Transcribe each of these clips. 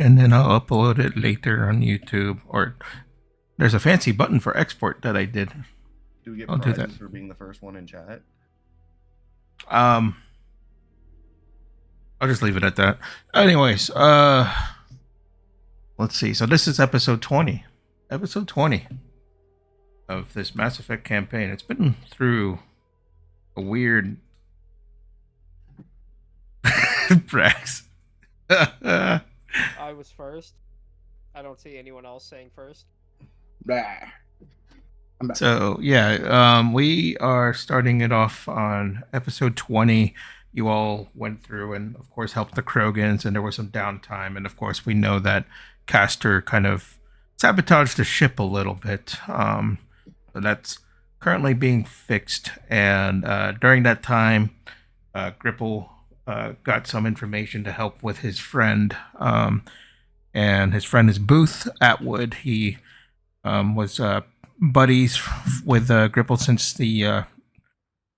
and then I'll upload it later on YouTube. Or there's a fancy button for export that I did. Do we get I'll do that. prizes for being the first one in chat? I'll just leave it at that. Anyways, let's see. So this is episode 20. Episode 20 of this Mass Effect campaign. It's been through a weird Brax. I was first. I don't see anyone else saying first. So we are starting it off on episode 20. You all went through and of course helped the Krogans, and there was some downtime, and of course we know that Castor kind of sabotaged the ship a little bit. So that's currently being fixed, and during that time, Gripple got some information to help with his friend, and his friend is Booth Atwood. He was buddies with Gripple since the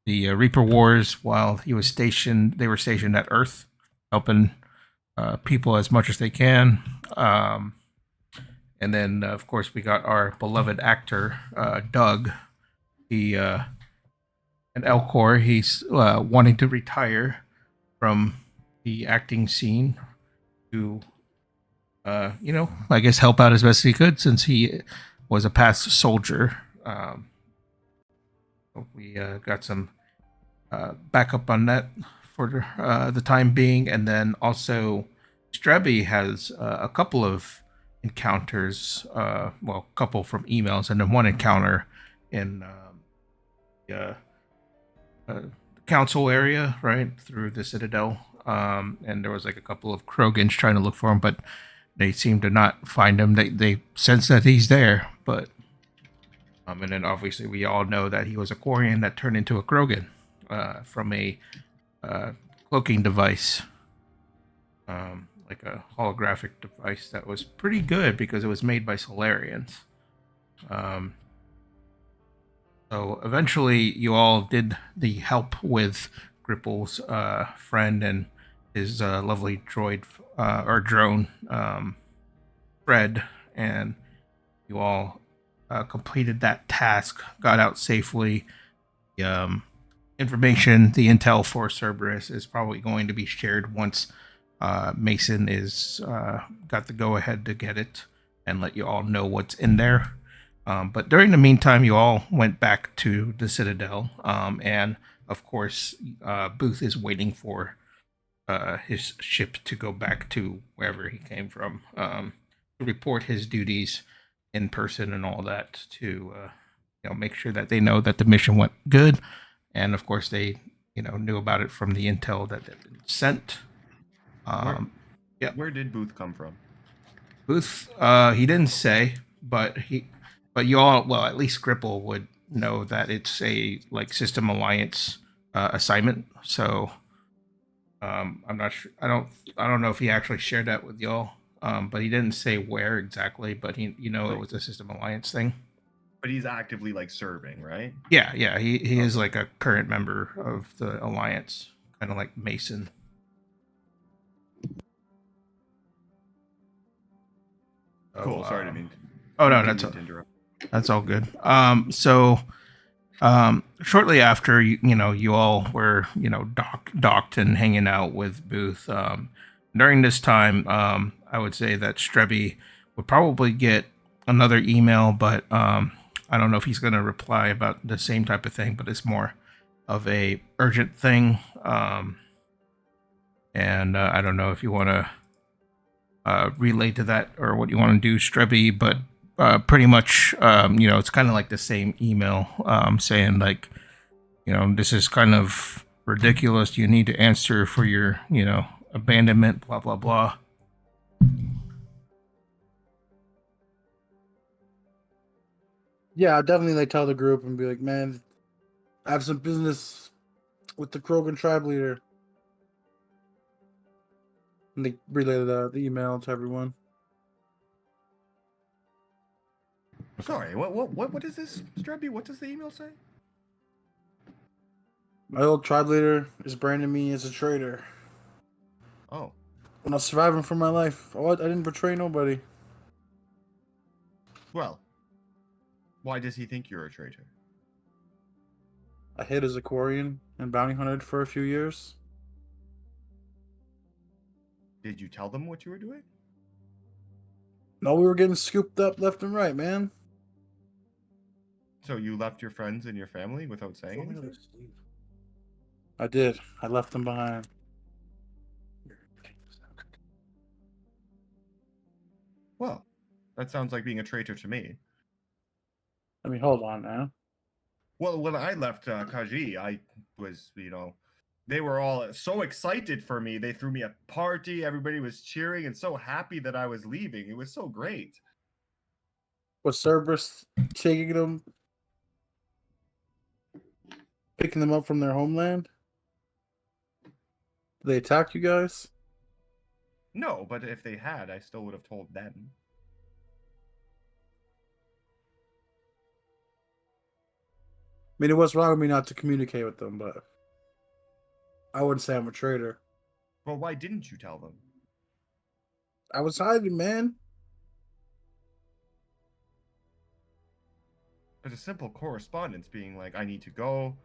Reaper Wars. While he was stationed, they were stationed at Earth, helping people as much as they can. And then, of course, we got our beloved actor, Doug. He an Elcor. He's wanting to retire from the acting scene to, I guess help out as best he could, since he was a past soldier. We got some backup on that for the time being, and then also Strebby has a couple of encounters, a couple from emails, and then one encounter in the council area, right through the Citadel. And there was like a couple of Krogans trying to look for him, but they seem to not find him. They sense that he's there, but and then obviously we all know that he was a Quarian that turned into a Krogan from a cloaking device, like a holographic device that was pretty good because it was made by Solarians. So eventually you all did the help with Gripple's friend and his lovely droid or drone, Fred, and you all completed that task, got out safely. The information, the intel for Cerberus is probably going to be shared once Mason is got the go ahead to get it and let you all know what's in there. But during the meantime, you all went back to the Citadel, and of course, Booth is waiting for his ship to go back to wherever he came from, to report his duties in person and all that, to make sure that they know that the mission went good, and of course they knew about it from the intel that had been sent. Where did Booth come from? Booth, he didn't say, but you all, well, at least Gripple would know that it's a like System Alliance assignment. So I'm not sure. I don't know if he actually shared that with y'all. But he didn't say where exactly. But it was a System Alliance thing. But he's actively like serving, right? Yeah. He is like a current member of the Alliance, kind of like Mason. Cool. Sorry to mean. Oh no, that's all good. So shortly after you all were docked and hanging out with Booth. During this time, I would say that Strebby would probably get another email, but I don't know if he's going to reply about the same type of thing, but it's more of a urgent thing. And I don't know if you want to relay to that or what you want to do, Strebby, but pretty much, it's kind of like the same email saying like, this is kind of ridiculous. You need to answer for your, abandonment, blah, blah, blah. Yeah, I'll definitely tell the group and be like, man, I have some business with the Krogan tribe leader. And they relay the email to everyone. Sorry, what is this, Strebby? What does the email say? My old tribe leader is branding me as a traitor. Oh. I'm not surviving for my life. I didn't betray nobody. Well, why does he think you're a traitor? I hid as a Quarian and bounty hunted for a few years. Did you tell them what you were doing? No, we were getting scooped up left and right, man. So you left your friends and your family without saying anything? I did. I left them behind. Well, that sounds like being a traitor to me. I mean, hold on now. Well, when I left Kaji, I was, they were all so excited for me. They threw me a party. Everybody was cheering and so happy that I was leaving. It was so great. Was Cerberus taking them, picking them up from their homeland? Did they attack you guys? No, but if they had, I still would have told them. I mean, it was wrong of me not to communicate with them, but I wouldn't say I'm a traitor. Well, why didn't you tell them? I was hiding, man. There's a simple correspondence being like, I need to go,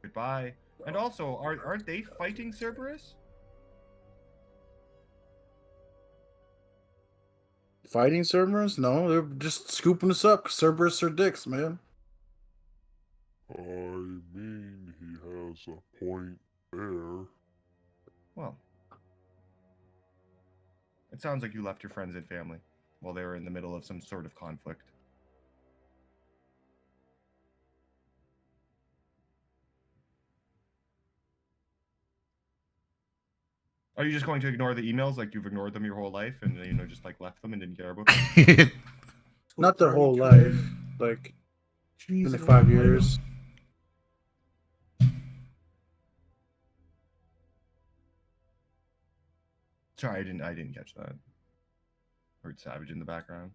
goodbye. And also, aren't they fighting Cerberus? Fighting Cerberus? No, they're just scooping us up. Cerberus are dicks, man. I mean, he has a point there. Well, it sounds like you left your friends and family while they were in the middle of some sort of conflict. Are you just going to ignore the emails like you've ignored them your whole life and, just like left them and didn't care about them? Not their whole life. Like, in the 5 years. Sorry, I didn't catch that. Heard Savage in the background.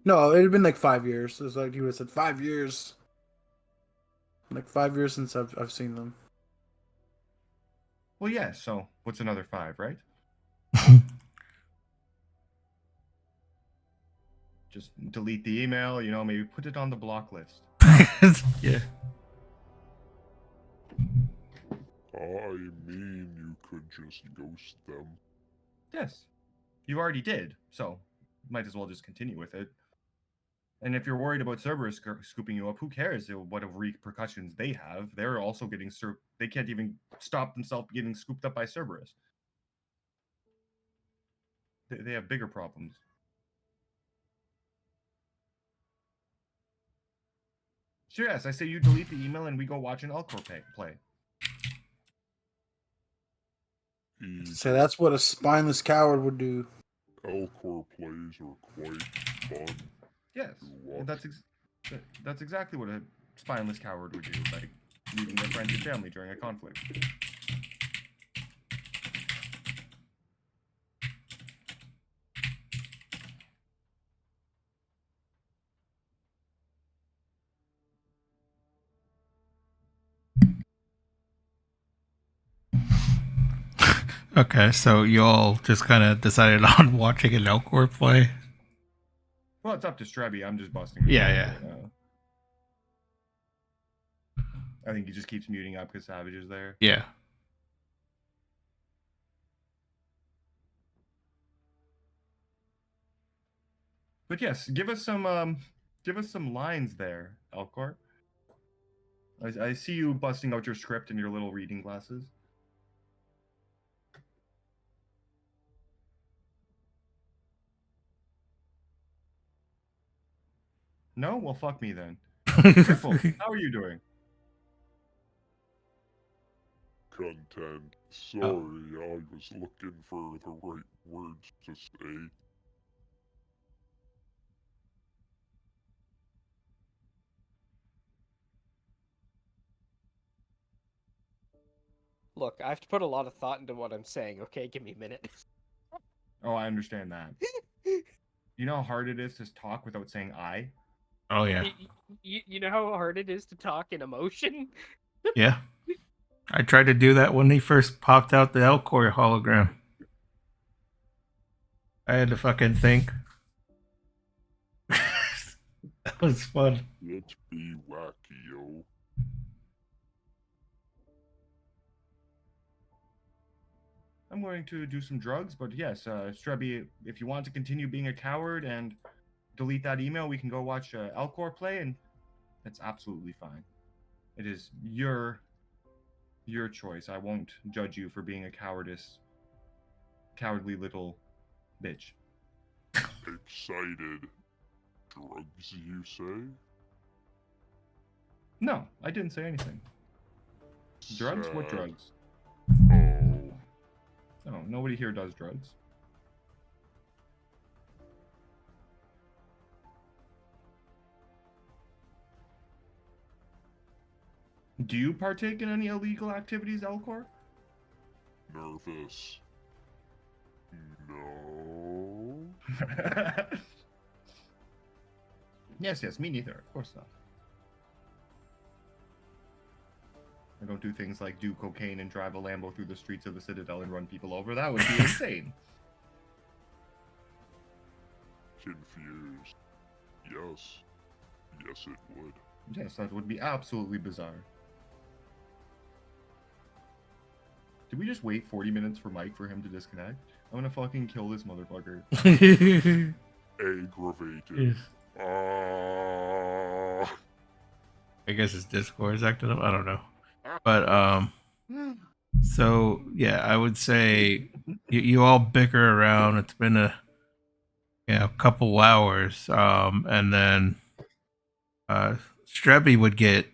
No, it had been like 5 years. It was like you would have said 5 years. Like 5 years since I've seen them. Well, yeah, so what's another 5, right? Just delete the email, maybe put it on the block list. Yeah. I mean, you could just ghost them. Yes, you already did, so might as well just continue with it. And if you're worried about Cerberus scooping you up, who cares what repercussions they have? They're also getting they can't even stop themselves getting scooped up by Cerberus. They have bigger problems. So yes, I say you delete the email and we go watch an Elcor play. So that's what a spineless coward would do. Elcor plays are quite fun. Yes, and that's exactly what a spineless coward would do, like leaving their friends and family during a conflict. Okay, so you all just kind of decided on watching an Elcor play? Well, it's up to Strebby. I'm just busting. Yeah. I think he just keeps muting up because Savage is there. Yeah. But yes, give us some lines there, Elcor. I see you busting out your script and your little reading glasses. No? Well, fuck me then. Triple, how are you doing? Content. Sorry, I was looking for the right words to say. Look, I have to put a lot of thought into what I'm saying, okay? Give me a minute. Oh, I understand that. You know how hard it is to talk without saying I? Oh, yeah. You know how hard it is to talk in emotion? Yeah. I tried to do that when he first popped out the Elcor hologram. I had to fucking think. That was fun. Let's be wacky, yo. I'm going to do some drugs, but yes, Strebby, if you want to continue being a coward and delete that email, we can go watch Elcor play, and that's absolutely fine. It is your choice. I won't judge you for being a cowardly little bitch. Excited. Drugs, you say? No, I didn't say anything. Drugs? What Sad. drugs? Oh, No, nobody here does drugs. Do you partake in any illegal activities, Elcor? nervous. No. Yes, me neither. Of course not. I don't do things like do cocaine and drive a Lambo through the streets of the Citadel and run people over. That would be insane. Confused. Yes. Yes, it would. Yes, that would be absolutely bizarre. Did we just wait 40 minutes for Mike for him to disconnect? I'm gonna fucking kill this motherfucker. Aggravated. I guess his Discord's acting up. I don't know. But so yeah, I would say you all bicker around. It's been a couple hours. And then Strebby would get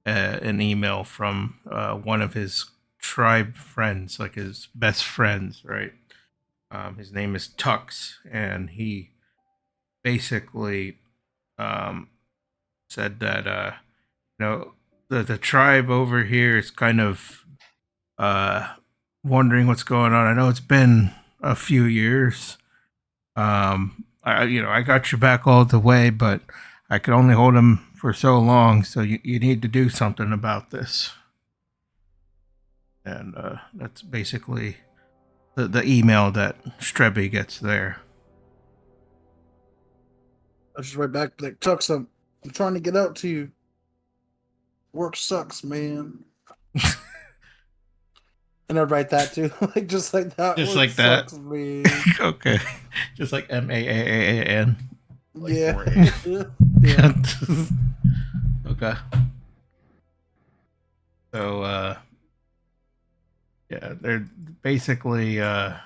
an email from one of his tribe friends, like his best friends, right? His name is Tux, and he basically said that the tribe over here is kind of wondering what's going on. I know it's been a few years. I got your back all the way, but I could only hold him for so long. So you need to do something about this. And that's basically the email that Strebby gets there. I just write back like, Tux, I'm trying to get out to you. Work sucks, man. And I'd write that too, like just like that. Just Work like that. sucks, man. Okay, just like MAAAN. Like Yeah. 4A. Yeah. Okay. So yeah, they're basically I'll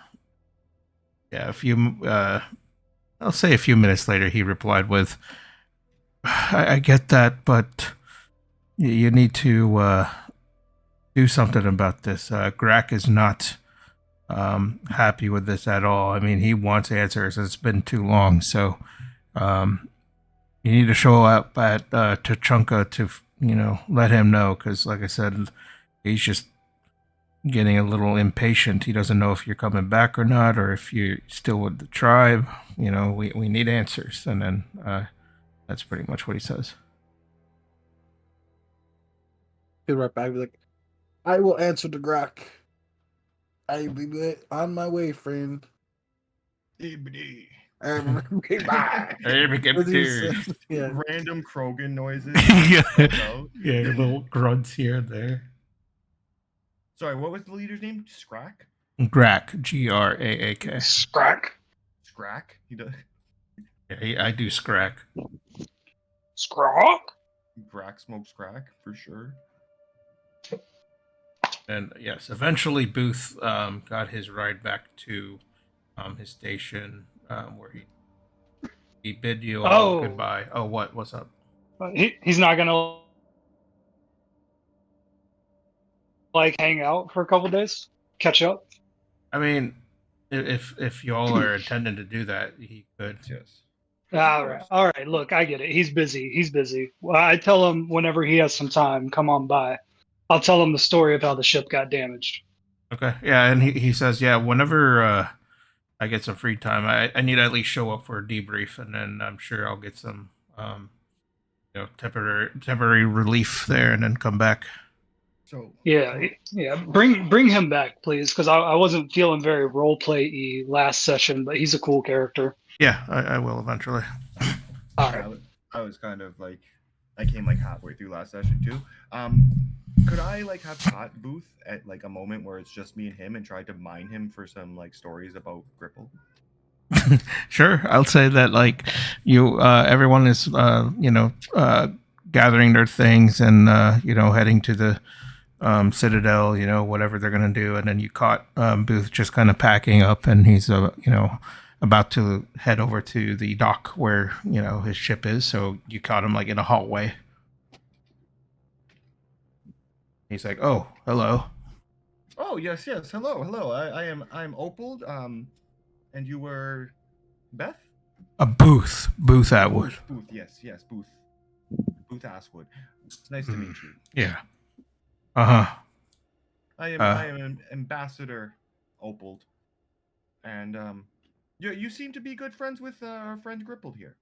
say a few minutes later he replied with, I get that, but you need to do something about this. Grack is not happy with this at all. I mean, he wants answers. It's been too long, so you need to show up at Tachanka to let him know, because like I said, he's just getting a little impatient. He doesn't know if you're coming back or not, or if you're still with the tribe. We need answers. And then that's pretty much what he says. He'll write back, be like, I will answer the Grack. I will be on my way, friend. Random Yeah. Krogan noises. Yeah, little grunts here and there. Sorry, what was the leader's name? Scrack? Grack, Graak. Scrack. Scrack? He does. Yeah, I do scrack. Scrack. Grack smokes crack for sure. And yes, eventually Booth got his ride back to his station, where he bid you all goodbye. Oh, what's up? He's not gonna like hang out for a couple days, catch up. I mean, if y'all are intending to do that, he could. Yes. All right. Look, I get it. He's busy. Well, I tell him whenever he has some time, come on by. I'll tell him the story of how the ship got damaged. Okay, yeah, and he says, yeah, whenever I get some free time, I need to at least show up for a debrief, and then I'm sure I'll get some temporary relief there, and then come back. So Yeah, yeah. Bring him back, please, because I wasn't feeling very role play-y last session, but he's a cool character. Yeah, I will eventually. All yeah, right. I was kind of like, I came like halfway through last session too. Could I like have caught Booth at like a moment where it's just me and him and tried to mine him for some like stories about Gripple? Sure, I'll say that like you, everyone is, gathering their things and heading to the Citadel, whatever they're gonna do, and then you caught Booth just kind of packing up, and he's about to head over to the dock where his ship is. So you caught him like in a hallway. He's like, "Oh, hello." Oh yes, yes. Hello, hello. I'm Opal. And you were Beth? A Booth Atwood. Booth. Yes, yes. Booth Asswood. It's nice to meet you. Yeah. Uh huh. I am Ambassador Opal, and you seem to be good friends with our friend Grippled here.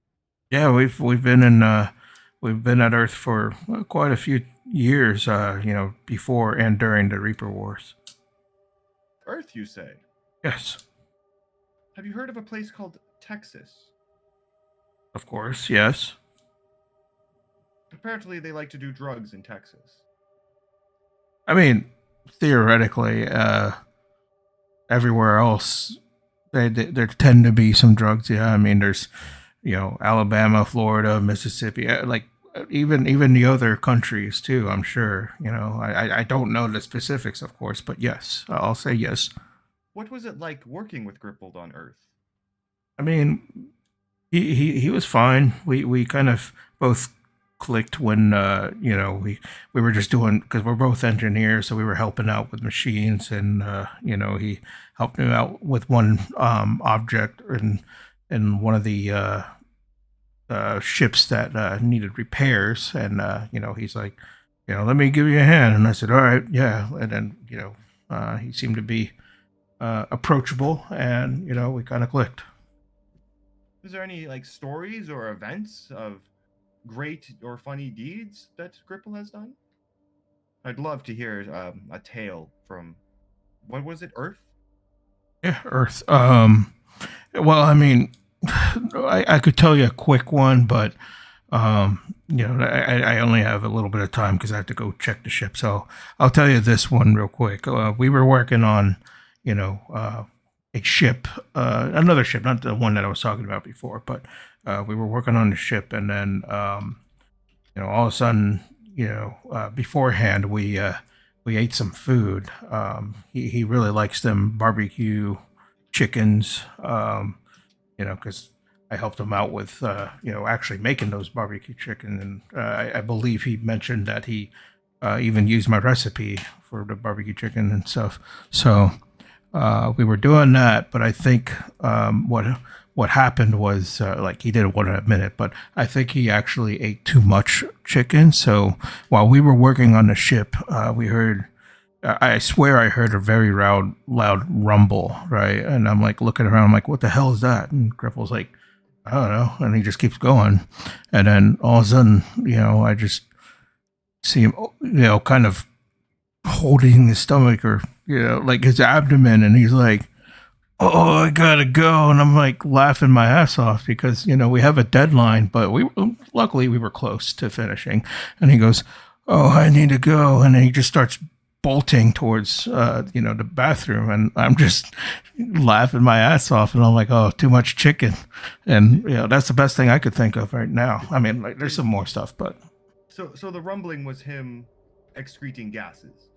Yeah, we've been at Earth for quite a few years. Before and during the Reaper Wars. Earth, you say? Yes, Have you heard of a place called Texas? of course. Yes. Apparently, they like to do drugs in Texas. I mean, theoretically, everywhere else, there tend to be some drugs. Yeah, I mean, there's Alabama, Florida, Mississippi, even the other countries too. I'm sure. I don't know the specifics, of course, but yes, I'll say yes. What was it like working with Grippled on Earth? I mean, he was fine. We kind of both clicked when we were just doing, because we're both engineers, so we were helping out with machines, and he helped me out with one object in one of the ships that needed repairs, and he's like, let me give you a hand, and I said, all right, yeah, and then he seemed to be approachable, and we kind of clicked. Is there any like stories or events of great or funny deeds that Gripple has done? I'd love to hear a tale from, what was it, Earth? Yeah, Earth. Well, I mean, I could tell you a quick one, but I only have a little bit of time because I have to go check the ship. So I'll tell you this one real quick. We were working on, a ship, another ship, not the one that I was talking about before, but we were working on the ship, and then all of a sudden, beforehand we ate some food. He really likes them barbecue chickens, because I helped him out with actually making those barbecue chicken, and I believe he mentioned that he even used my recipe for the barbecue chicken and stuff. So we were doing that, but I think what happened was he didn't want to admit it, but I think he actually ate too much chicken. So while we were working on the ship, we heard. I swear I heard a very loud rumble, right? And I'm like looking around, I'm like, what the hell is that? And Griffle's like, I don't know. And he just keeps going. And then all of a sudden, I just see him, kind of holding his stomach, or, like his abdomen. And he's like, oh, I gotta go. And I'm like laughing my ass off because, we have a deadline, but luckily we were close to finishing. And he goes, oh, I need to go. And then he just starts bolting towards the bathroom, and I'm just laughing my ass off, and I'm like, oh, too much chicken. And that's the best thing I could think of right now. I mean, like, there's some more stuff, but So the rumbling was him excreting gases.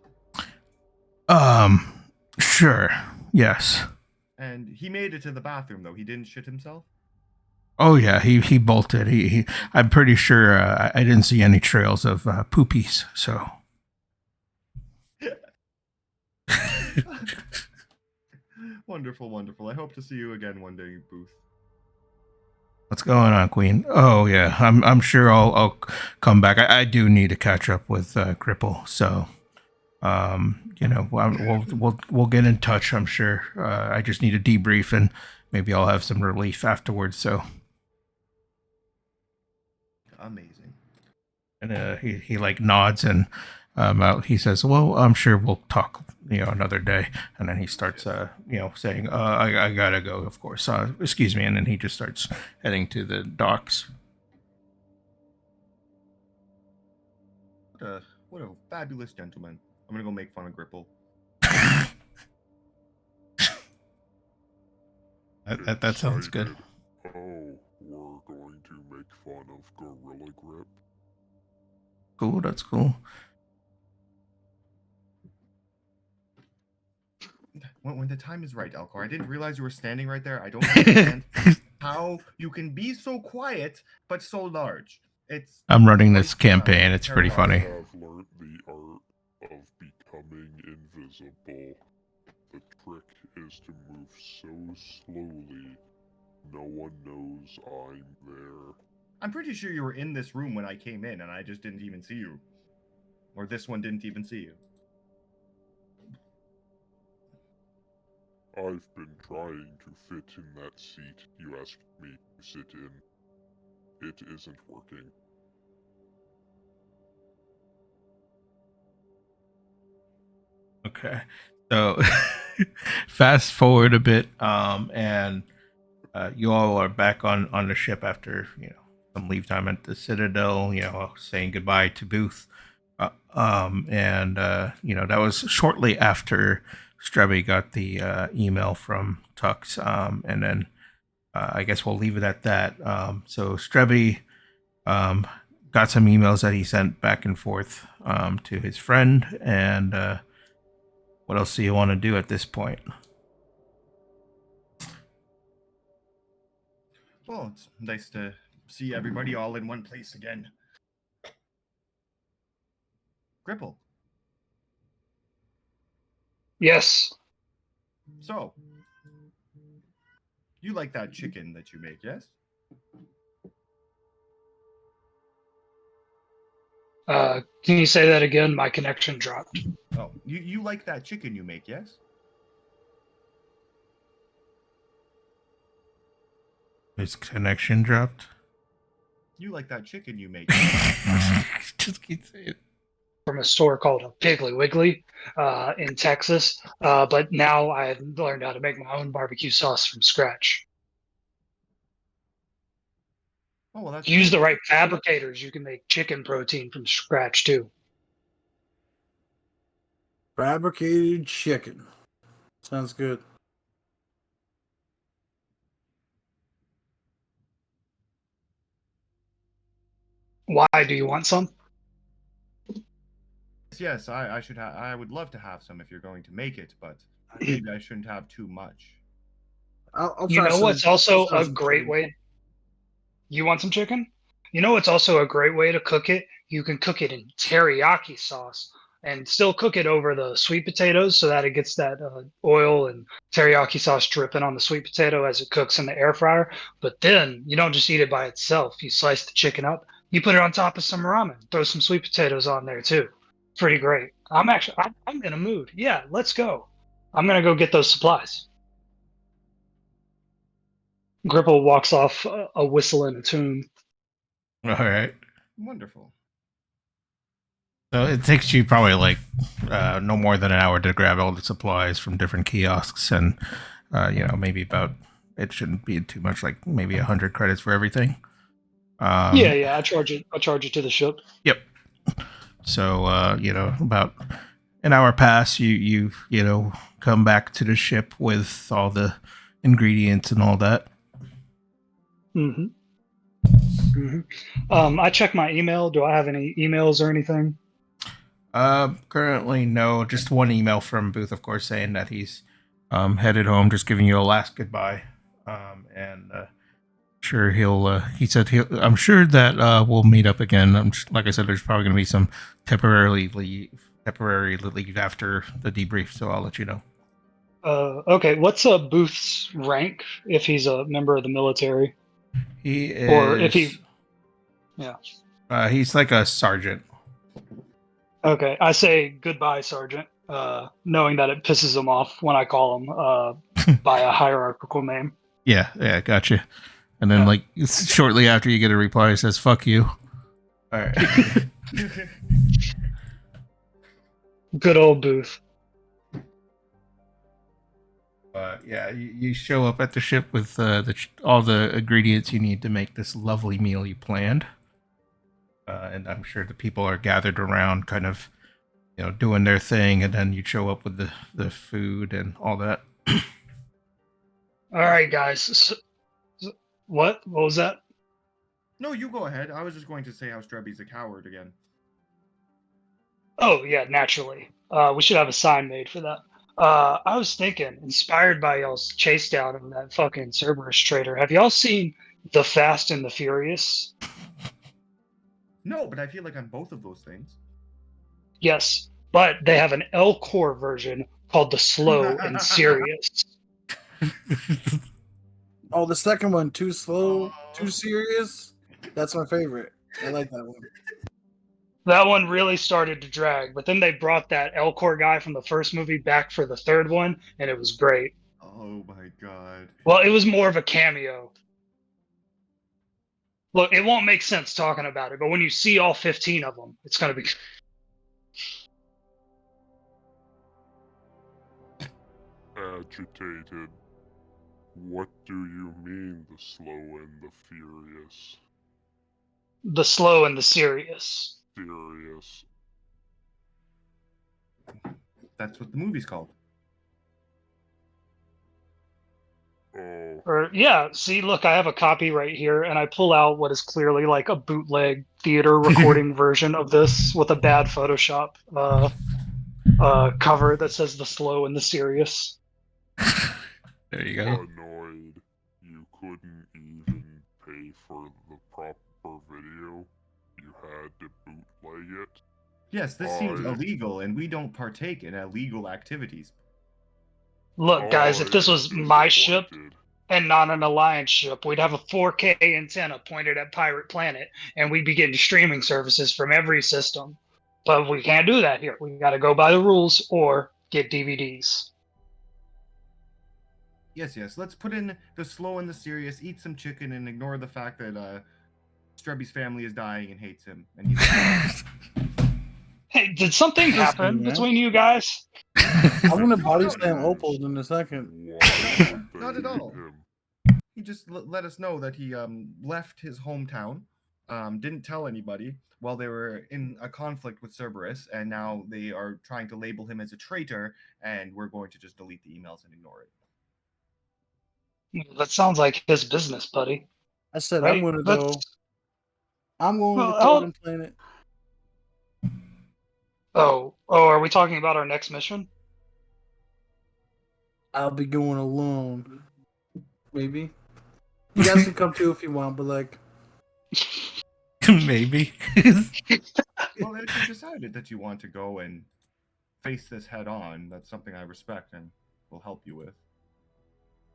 Sure, yes. And he made it to the bathroom though. He didn't shit himself. Oh yeah, he bolted. He I'm pretty sure I didn't see any trails of poopies, so Wonderful, wonderful. I hope to see you again one day, Booth. what's going on, Queen? Oh yeah, I'm sure I'll come back. I do need to catch up with Cripple, so we'll get in touch. I'm sure. I just need a debrief, and maybe I'll have some relief afterwards. So Amazing. and he like nods, and out, he says, "Well, I'm sure we'll talk, another day." And then he starts, saying, I gotta go, of course. Excuse me." And then he just starts heading to the docks. What a fabulous gentleman. I'm gonna go make fun of Gripple. That sounds good. Excited. Oh, we're going to make fun of Gorilla Grip. Cool, that's cool. When the time is right, Elcor. I didn't realize you were standing right there. I don't understand how you can be so quiet but so large. I'm running this quite, campaign. It's pretty funny. I have learned the art of becoming invisible. The trick is to move so slowly, no one knows I'm there. I'm pretty sure you were in this room when I came in, and I just didn't even see you. Or this one didn't even see you. I've been trying to fit in that seat you asked me to sit in. It isn't working. Okay, so fast forward a bit, and you all are back on the ship after some leave time at the Citadel. Saying goodbye to Booth, and that was shortly after Strebby got the email from Tux, and then I guess we'll leave it at that. So Strebby got some emails that he sent back and forth to his friend, and what else do you want to do at this point? Well, it's nice to see everybody all in one place again. Gripple. Yes. So, you like that chicken that you make, yes? Can you say that again? My connection dropped. Oh, you like that chicken you make, yes? His connection dropped. You like that chicken you make. Just keep saying it. From a store called a Piggly Wiggly in Texas. But now I've learned how to make my own barbecue sauce from scratch. Oh, well, that's Use cool. the right fabricators. You can make chicken protein from scratch too. Fabricated chicken. Sounds good. Why do you want some? Yes, I should have. I would love to have some if you're going to make it, but maybe I shouldn't have too much. I'll You try know some- what's I'll also try a some great chicken. way? You want some chicken? You know what's also a great way to cook it? You can cook it in teriyaki sauce and still cook it over the sweet potatoes so that it gets that oil and teriyaki sauce dripping on the sweet potato as it cooks in the air fryer. But then you don't just eat it by itself. You slice the chicken up, you put it on top of some ramen, throw some sweet potatoes on there too. Pretty great. I'm in a mood. Yeah, let's go. I'm gonna go get those supplies. Gripple walks off a whistle and a tune. All right. Wonderful. So it takes you probably like no more than an hour to grab all the supplies from different kiosks, and maybe about, it shouldn't be too much, like maybe 100 credits for everything. Yeah. I charge it to the ship. Yep. So about an hour pass, you come back to the ship with all the ingredients and all that. Mm-hmm. I check my email. Do I have any emails or anything? Currently no, just one email from Booth, of course, saying that he's headed home, just giving you a last goodbye. And sure he said I'm sure that we'll meet up again. Like I said, there's probably going to be some temporary leave after the debrief, so I'll let you know. Okay. What's Booth's rank if he's a member of the military? He is, or if he, yeah. He's like a sergeant. Okay, I say goodbye, Sergeant, knowing that it pisses him off when I call him by a hierarchical name. Yeah, gotcha. And then, like, shortly after you get a reply, it says, "Fuck you." All right. Good old booth. Yeah, you show up at the ship with all the ingredients you need to make this lovely meal you planned, and I'm sure the people are gathered around, kind of, doing their thing, and then you show up with the food and all that. All right, guys. What? What was that? No, you go ahead. I was just going to say how Strebby's a coward again. Oh yeah, naturally. We should have a sign made for that. I was thinking, inspired by y'all's chase down in that fucking Cerberus trader. Have y'all seen The Fast and the Furious? No, but I feel like I'm both of those things. Yes, but they have an L core version called the Slow and Serious. Oh, the second one, too slow, Oh. too serious. That's my favorite. I like that one. That one really started to drag, but then they brought that L core guy from the first movie back for the third one, and it was great. Oh my god. Well, it was more of a cameo. Look, it won't make sense talking about it, but when you see all 15 of them, it's going to be. Agitated. What do you mean, the slow and the furious? The Slow and the Serious. Serious. That's what the movie's called. Oh, Or yeah, see, look, I have a copy right here, and I pull out what is clearly like a bootleg theater recording version of this with a bad Photoshop cover that says The Slow and the Serious. There you go. annoyed. You couldn't even pay for the proper video. You had to bootleg it. Yes, this seems I- illegal, and we don't partake in illegal activities. Look, guys, if this I was am my ship disappointed. and not an Alliance ship, we'd have a 4K antenna pointed at Pirate Planet, and we'd be getting streaming services from every system. But we can't do that here. We got to go by the rules or get DVDs. Yes. Let's put in the slow and the serious, eat some chicken, and ignore the fact that Strebby's family is dying and hates him. And he's Hey, did something Listen, happen man. between you guys? I'm gonna body No, slam no. Opal in a second. Why would Not they at all. hate him? he just let us know that he left his hometown, didn't tell anybody while they were in a conflict with Cerberus, and now they are trying to label him as a traitor, and we're going to just delete the emails and ignore it. That sounds like his business, buddy. I said Right? I'm gonna Let's- go. I'm going Well, to Krogan Planet. Oh, are we talking about our next mission? I'll be going alone. Maybe. You guys can come too if you want, but like, Maybe. Well, if you decided that you want to go and face this head on, that's something I respect and will help you with.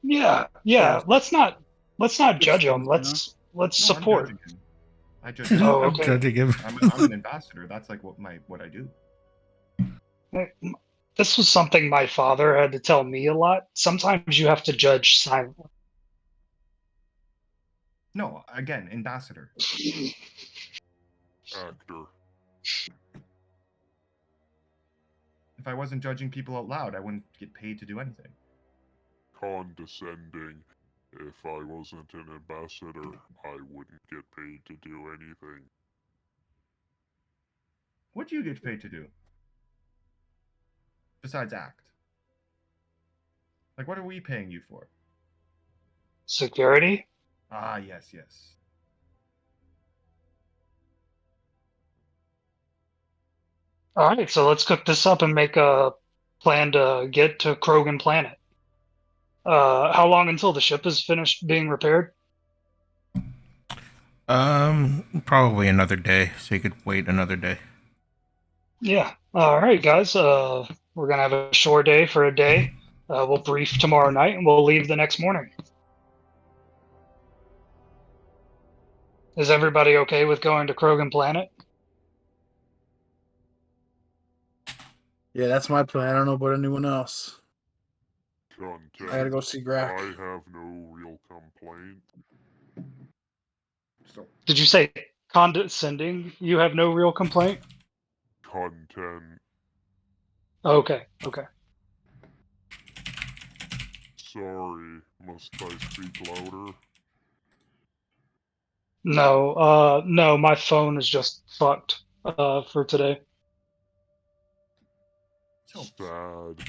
Yeah. Yeah. Let's not judge him. sense, Let's No, support. I'm judging him. I judge him. Oh, I'm okay. judging him. I'm an ambassador. That's like what I do. This was something my father had to tell me a lot. Sometimes you have to judge silently. No, again, ambassador. Actor. If I wasn't judging people out loud, I wouldn't get paid to do anything. Condescending. If I wasn't an ambassador, I wouldn't get paid to do anything. What do you get paid to do? Besides act. Like, what are we paying you for? Security? Ah, yes. All right, so let's cook this up and make a plan to get to Krogan Planet. How long until the ship is finished being repaired? Probably another day, so you could wait another day. Yeah. All right, guys. We're gonna have a shore day for a day. We'll brief tomorrow night, and we'll leave the next morning. Is everybody okay with going to Krogan Planet? yeah, that's my plan. I don't know about anyone else. Content. I gotta go see Grack. I have no real complaint. So, Did you say condescending? You have no real complaint? Content. Okay. Okay. Sorry, must I speak louder? No. No. My phone is just fucked. For today. So, Sad.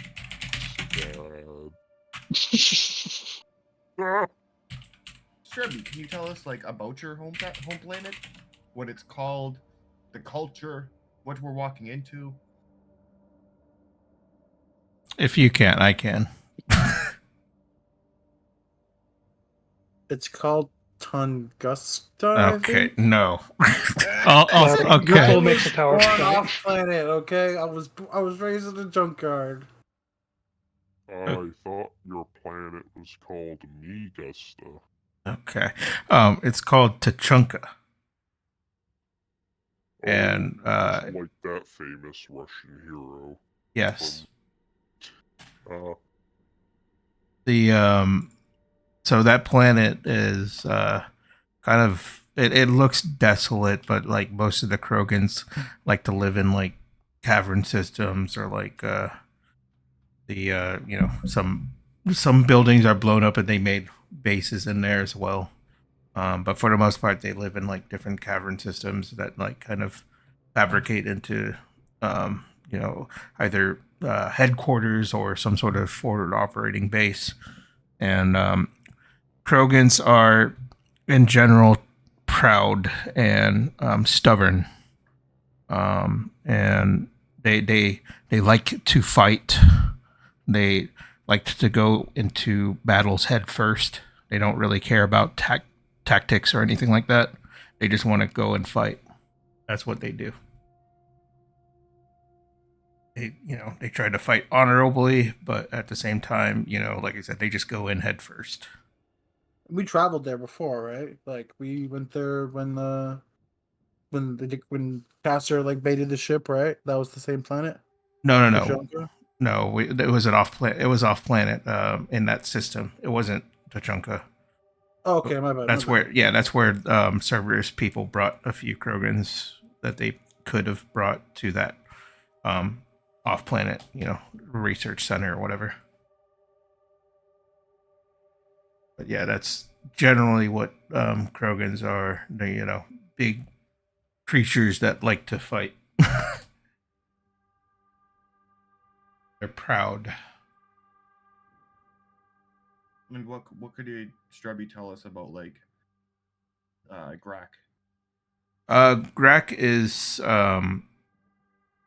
Ah! Strebby, can you tell us like about your home planet? What it's called, the culture, what we're walking into? If you can, I can. It's called Tunguska, I Okay, think. no. Like, Okay. I Gripple makes a was power born strike. off planet. Okay, I was raised in a junkyard. I thought your planet was called Megusta. Okay. It's called Tachunka. Oh, And just like that famous Russian hero. yes. Uh, The so that planet is kind of it looks desolate, but like most of the Krogans like to live in like cavern systems or like the you know, some buildings are blown up and they made bases in there as well. But for the most part, they live in like different cavern systems that like kind of fabricate into, you know, either headquarters or some sort of forward operating base. And Krogans are, in general, proud and stubborn, and they like to fight. They like to go into battles head first. They don't really care about tactics or anything like that. They just want to go and fight. That's what they do. They try to fight honorably, but at the same time, like I said, they just go in head first. We traveled there before, right? Like we went there when Caster like baited the ship, right? That was the same planet. No. Tushonka? No, it was an off planet. It was off planet in that system. It wasn't Tachunka. Oh, okay, my bad. That's where, that's where Cerberus people brought a few Krogans that they could have brought to that um, off planet, research center or whatever. But yeah, that's generally what Krogans are. They, big creatures that like to fight. They're proud. And what could you, Strebby, tell us about like Grak? Grak is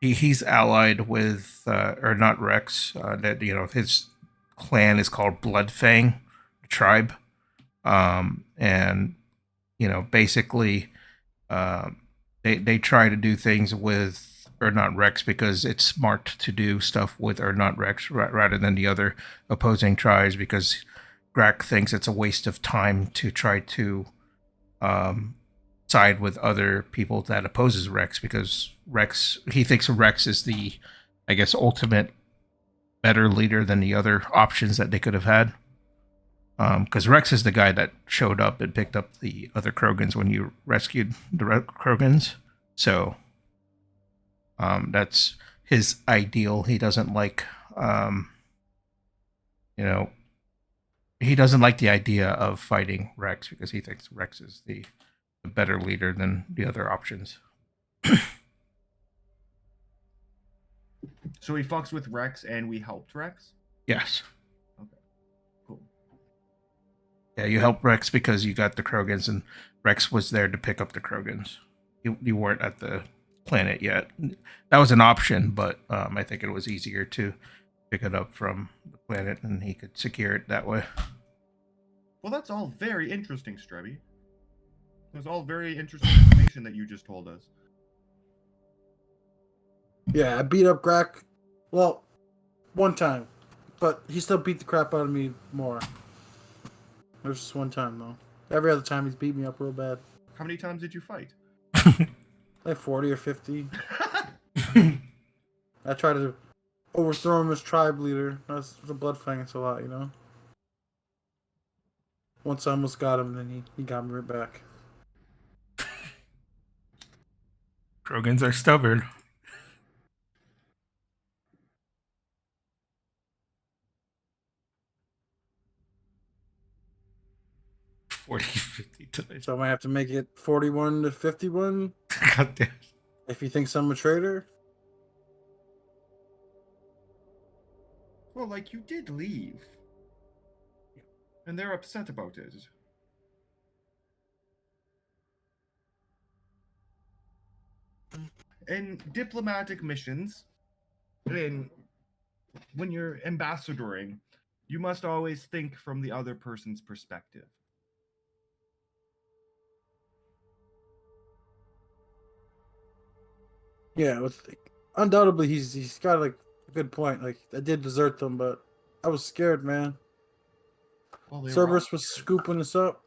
he's allied with or not Rex. That his clan is called Bloodfang tribe, and basically they try to do things with Urnot Rex because it's smart to do stuff with Urnot Rex rather than the other opposing tribes, because Grak thinks it's a waste of time to try to um, side with other people that opposes Rex, because he thinks Rex is the, I guess, ultimate better leader than the other options that they could have had. Because Rex is the guy that showed up and picked up the other Krogans when you rescued the Krogans. So that's his ideal. He doesn't like, he doesn't like the idea of fighting Rex because he thinks Rex is the better leader than the other options. So he fucks with Rex, and we helped Rex. Yes. Okay. Cool. Yeah, you helped Rex because you got the Krogans, and Rex was there to pick up the Krogans. You weren't at the planet yet. That was an option, but I think it was easier to pick it up from the planet, and he could secure it that way. Well, that's all very interesting, Strebby. That's all very interesting information that you just told us. Yeah, I beat up Grak. Well, one time, but he still beat the crap out of me more. There's just one time though. Every other time he's beat me up real bad. How many times did you fight? Like 40 or 50. I tried to overthrow him as tribe leader. That's the Bloodfang. It's a lot, Once I almost got him, then he got me right back. Krogans are stubborn. 40-50 dice. So I might have to make it 41 to 51 God damn. if he thinks I'm a traitor. Well, like, you did leave. And they're upset about it. In diplomatic missions, when you're ambassadoring, you must always think from the other person's perspective. Yeah, undoubtedly he's got like a good point. Like I did desert them, but I was scared, man. Well, they were all Cerberus was scooping us up.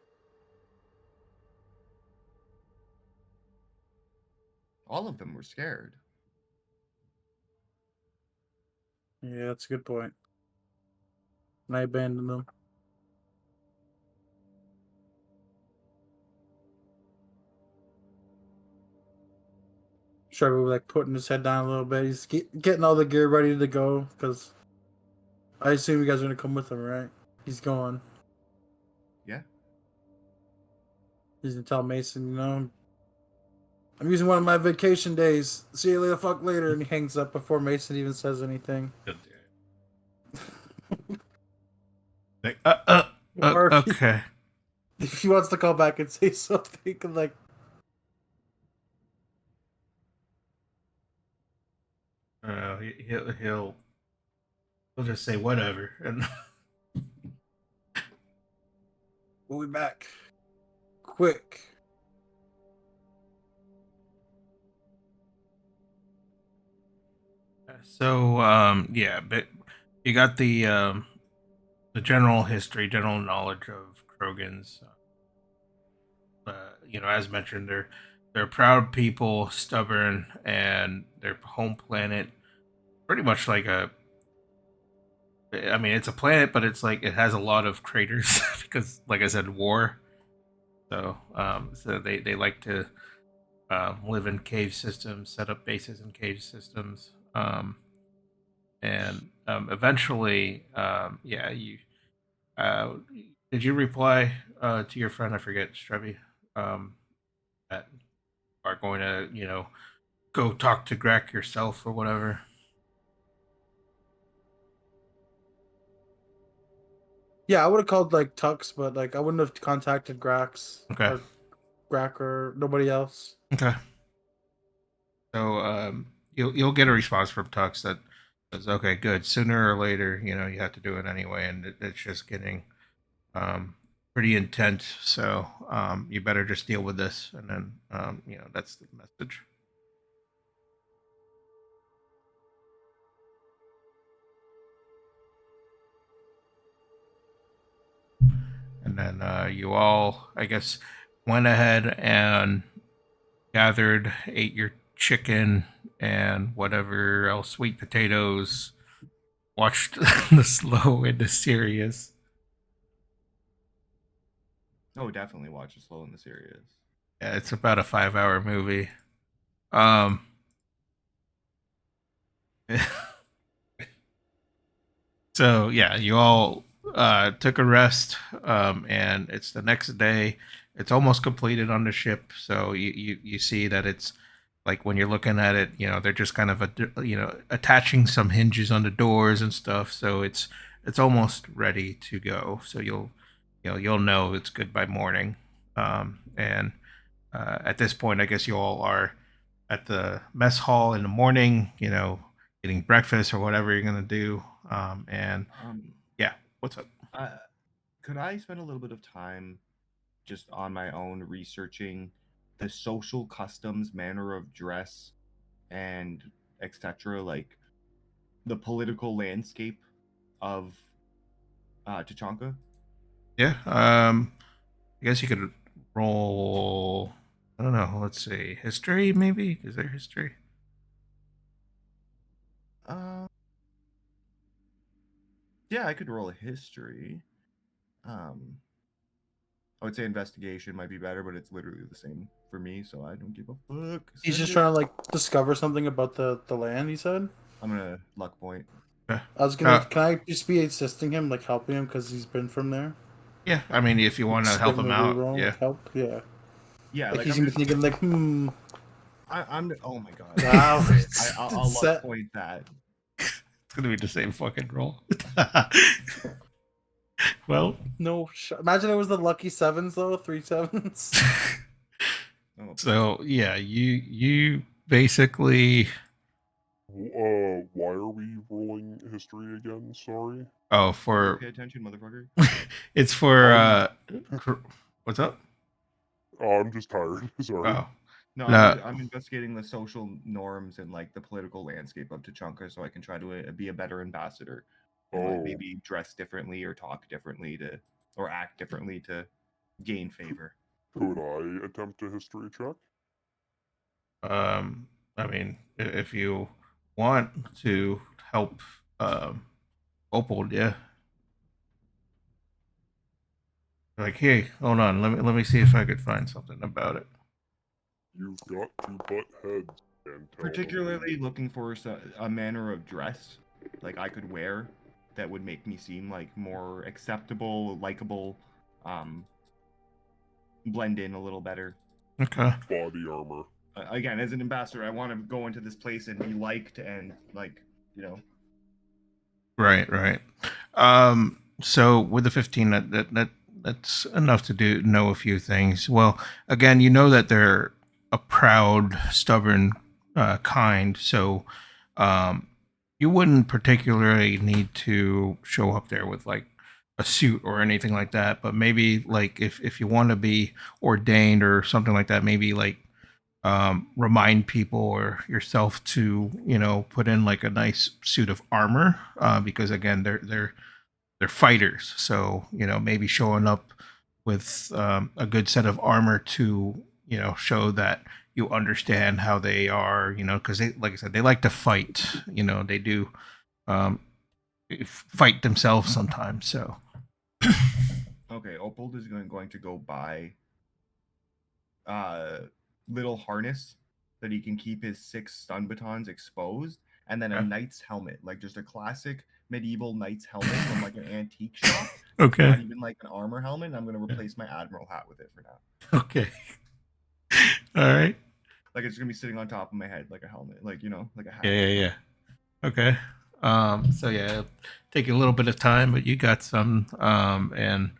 of them were scared. Yeah, that's a good point. And I abandoned them. Trevor was like putting his head down a little bit. He's getting all the gear ready to go because I assume you guys are gonna come with him, right? He's going. Yeah. He's gonna tell Mason, I'm using one of my vacation days. See you later, fuck later, and he hangs up before Mason even says anything. God damn. Like, Or if he- okay. If he wants to call back and say something, like He'll just say whatever, and we'll be back. Quick. so yeah, but you got the general history, general knowledge of Krogans. As mentioned, they're proud people, stubborn, and their home planet pretty much like it's a planet, but it's like it has a lot of craters because, like I said, war. So they like to live in cave systems, set up bases in cave systems, and eventually, yeah, you uh, did you reply to your friend? I forget, Strevi, that are going to go talk to Greg yourself or whatever. Yeah, I would have called like Tux, but like I wouldn't have contacted Grax Okay. or Grack or nobody else. Okay. So you'll get a response from Tux that says, "Okay, good. Sooner or later, you have to do it anyway, and it's just getting pretty intense. So you better just deal with this." And then that's the message. And then you all, I guess, went ahead and gathered, ate your chicken and whatever else, sweet potatoes, watched the slow and the serious. Oh, definitely watch it slow and the serious. Yeah, it's about a 5-hour movie. Um, so yeah, you all took a rest, and it's the next day. It's almost completed on the ship, so you see that it's like when you're looking at it, they're just kind of attaching some hinges on the doors and stuff, so it's almost ready to go. So you'll know it's good by morning, and at this point, I guess you all are at the mess hall in the morning, getting breakfast or whatever you're gonna do, and yeah, what's up? Could I spend a little bit of time just on my own researching the social customs, manner of dress, and etc., like the political landscape of Tachanka? Yeah, I guess you could roll. I don't know. Let's see, history maybe. Is there history? Yeah, I could roll a history. I would say investigation might be better, but it's literally the same for me, so I don't give a fuck. He's just trying to like discover something about the land. He said. I'm gonna luck point. Yeah. I was gonna. Can I just be assisting him, like helping him, because he's been from there? Yeah, I mean, if you want to Just help give him a out, reroll yeah. with help. Yeah. Yeah, Like like he's I'm gonna be just. thinking like, I'm. Oh my god. wow, Okay, it's, I'll it's luck set. point that. It's gonna be the same fucking roll. Well, No, imagine it was the lucky sevens though, 3 sevens. Oh, so yeah, you basically. Why are we rolling history again? Sorry. Oh, you for pay attention, motherfucker. it's for Oh, what's up? Oh, I'm just tired. Sorry. Oh, No, no. I'm investigating the social norms and like the political landscape of Tachanka, so I can try to be a better ambassador and like Oh. maybe dress differently or talk differently to or act differently to gain favor. Could I attempt a history check? I mean, if you want to help, Opal, yeah. Like, hey, hold on, let me see if I could find something about it. You've got to butt heads and tell Particularly them. looking for a manner of dress like I could wear that would make me seem like more acceptable, likable, blend in a little better. Okay. Body armor. Again, as an ambassador, I want to go into this place and be liked and like, you know. Right. So with the 15, that's enough to know a few things. Well, again, you know that they're a proud, stubborn kind, so you wouldn't particularly need to show up there with like a suit or anything like that. But maybe like if you want to be ordained or something like that, maybe like remind people or yourself to put in like a nice suit of armor, because again they're fighters, so maybe showing up with a good set of armor to show that you understand how they are, because they, like I said, they like to fight, they do um, fight themselves sometimes, so Okay, Opold is going to go buy little harness that he can keep his 6 stun batons exposed, and then a Okay. knight's helmet, like just a classic medieval knight's helmet from like an antique shop. Okay. Not even like an armor helmet. And I'm going to replace my admiral hat with it for now. Okay. All right. Like it's going to be sitting on top of my head like a helmet, like like a hat. Yeah. Okay. So yeah, it'll take you a little bit of time, but you got some, and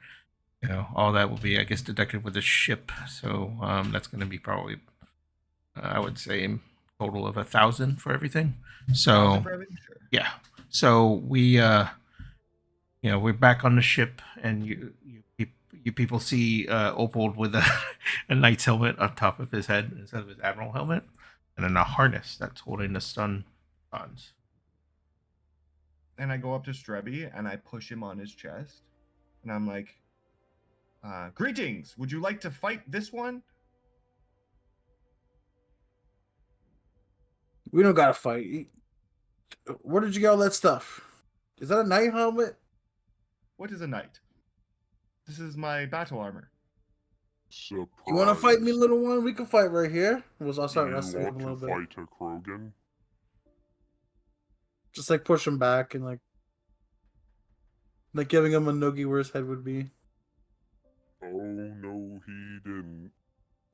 all that will be, I guess, deducted with the ship. So that's going to be probably, I would say, in total of 1,000 for everything. So For everything? Sure. yeah. So we're back on the ship, and you people see Opold with a knight's helmet on top of his head instead of his admiral helmet, and then a harness that's holding the stun bonds. And I go up to Strebby and I push him on his chest, and I'm like, "Greetings! Would you like to fight this one?" We don't gotta fight. Where did you get all that stuff? Is that a knight helmet? What is a knight? This is my battle armor. Surprise. You want to fight me, little one? We can fight right here. I'll Do start you wrestling him want a little to bit. fight a Krogan? Just like push him back and like giving him a noogie where his head would be. Oh no, he didn't.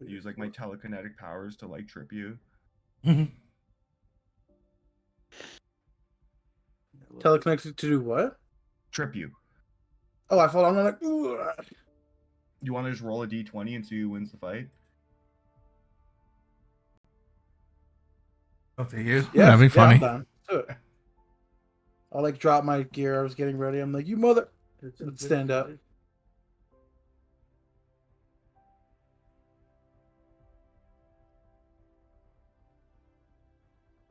Use like my telekinetic powers to like trip you. Telekinetic to do what? Trip you. Oh, I fall. I'm like, ooh. You want to just roll a d20 and see who wins the fight? Up to you. Yeah, That'd be funny. I'm down. Do it. I'll like drop my gear. I was getting ready. I'm like, you mother. Let's stand up.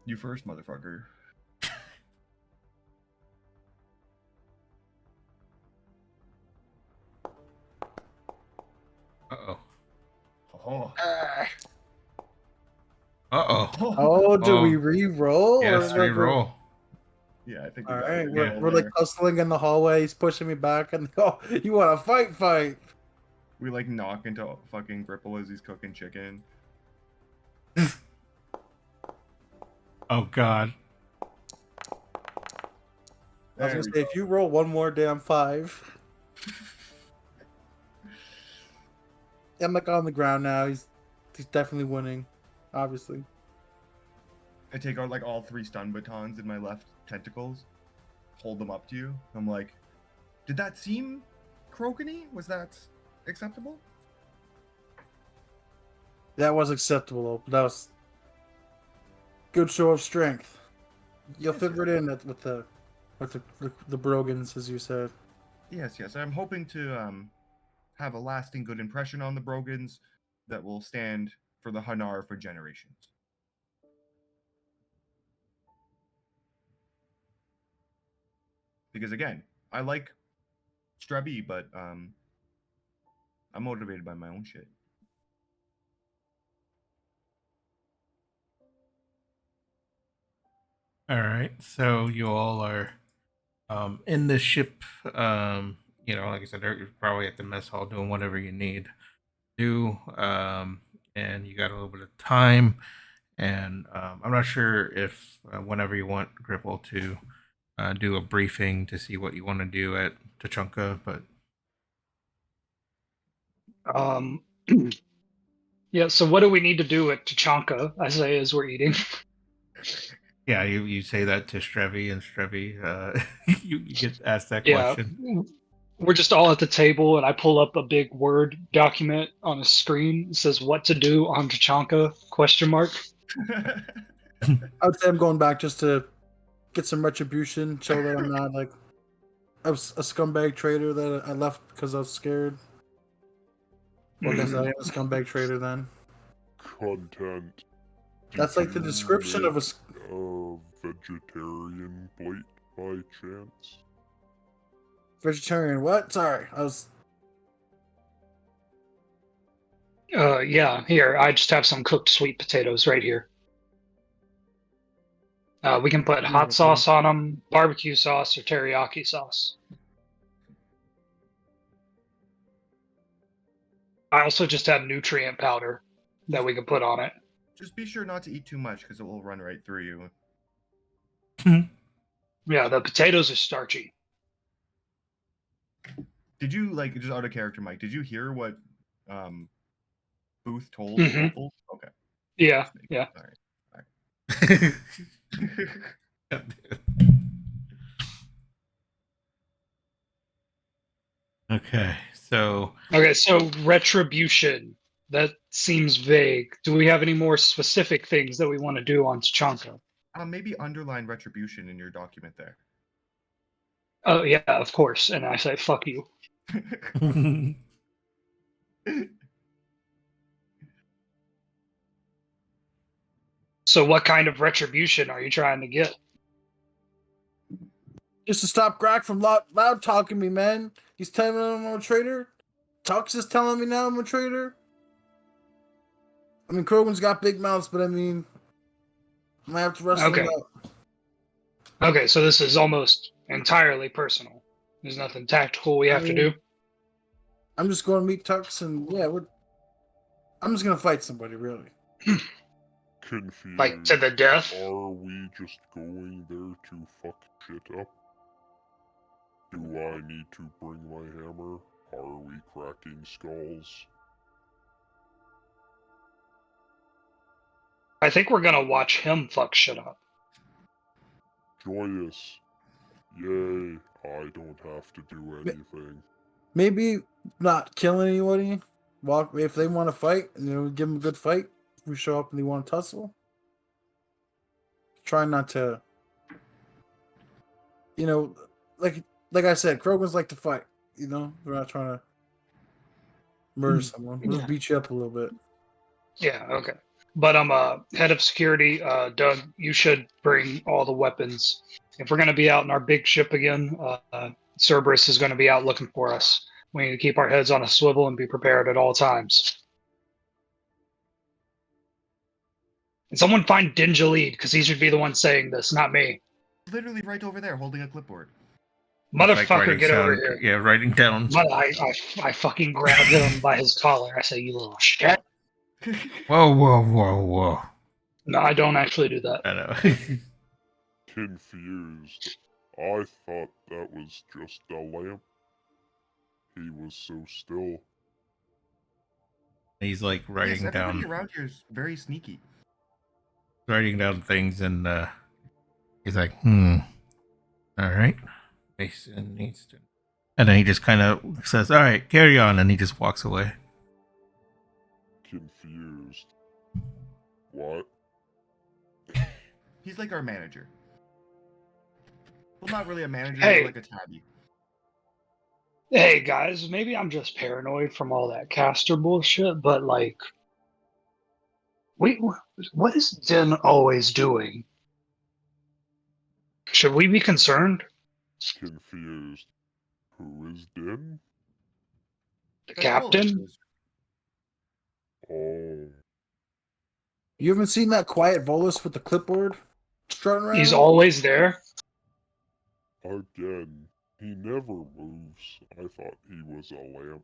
You first, motherfucker. Uh-oh. Oh. Uh-oh. Oh, do we re-roll? Yes, or re-roll. Yeah, I think All we got right, it. we're like hustling in the hallway. He's pushing me back, and oh, you want to fight? We like knock into fucking Gripple as he's cooking chicken. Oh, God. I was gonna say, if you roll one more damn 5, I'm like on the ground now. He's definitely winning, obviously. I take out like all 3 stun batons in my left tentacles, hold them up to you. I'm like, did that seem crokeny? Was that acceptable? That was acceptable. That was good show of strength. You'll Yes, fit yes. right in with the Brogans, as you said. Yes, yes. I'm hoping to have a lasting good impression on the Brogans that will stand for the Hanar for generations. Because again, I like Strebby, but I'm motivated by my own shit. All right, so you all are in the ship. Like I said, you're probably at the mess hall doing whatever you need to do, and you got a little bit of time. And I'm not sure if whenever you want Gripple to do a briefing to see what you want to do at Tachanka, but Um, yeah. So what do we need to do at Tachanka? I say as we're eating. yeah, you say that to Strevy, and Strevy, you get asked that Yeah, question. we're just all at the table, and I pull up a big Word document on a screen. It says "What to do on Tachanka?" Question mark. I would say I'm going back just to get some retribution, show that I'm not like I was a scumbag trader that I left because I was scared. Well, I guess I am a scumbag trader then. Content. That's like the Did you description of a. make a vegetarian plate by chance? Vegetarian. What? Sorry, I was. Yeah. Here, I just have some cooked sweet potatoes right here. We can put hot sauce on them, barbecue sauce, or teriyaki sauce. I also just have nutrient powder that we can put on it. Just be sure not to eat too much because it will run right through you. Yeah, the potatoes are starchy. Did you like just out of character, Mike? Did you hear what Booth told Mhm. Opal? Okay. Yeah, yeah. All right. Okay, so Okay, so retribution. That seems vague. Do we have any more specific things that we want to do on Tachanka? Maybe underline retribution in your document there. Oh yeah, of course. And I say fuck you. So what kind of retribution are you trying to get? Just to stop Grack from loud talking me, man. He's telling me I'm a traitor. Tux is telling me now I'm a traitor. I mean, Krogan's got big mouths, but I mean, I might have to wrestle him Okay. out. Okay, so this is almost entirely personal. There's nothing tactical we have to do. I'm just going to meet Tux, and yeah, I'm just gonna fight somebody, really. Confused. Like to the death? Are we just going there to fuck shit up? Do I need to bring my hammer? Are we cracking skulls? I think we're gonna watch him fuck shit up. Joyous. Yay, I don't have to do anything. Maybe not kill anybody. Walk if they want to fight, give them a good fight. If we show up and they want to tussle, try not to. Like I said, Krogans like to fight. We're not trying to murder someone. We'll just beat you up a little bit. Yeah, okay. But head of security, Doug, you should bring all the weapons. If we're gonna be out in our big ship again, Cerberus is gonna be out looking for us. We need to keep our heads on a swivel and be prepared at all times. And someone find Dinjalid, because he should be the one saying this, not me. Literally right over there, holding a clipboard. Motherfucker, get over here. Yeah, writing down. I fucking grabbed him by his collar. I say, you little shit. Whoa. No, I don't actually do that. I know. Confused. I thought that was just a lamp. He was so still. He's like Yes, writing everybody down around here is very sneaky. things, and he's like, all right, Mason needs to. And then he just kind of says, all right, carry on, and he just walks away. Confused. What? He's like our manager. Well, not really a manager, Hey. more like a tabby. Hey guys, maybe I'm just paranoid from all that caster bullshit, but like, wait, what is Den always doing? Should we be concerned? Confused. Who is Din? The That's Volus, captain? who's- Oh, You haven't seen that quiet Volus with the clipboard strutting around? He's always there. again. He never moves. I thought he was a lamp.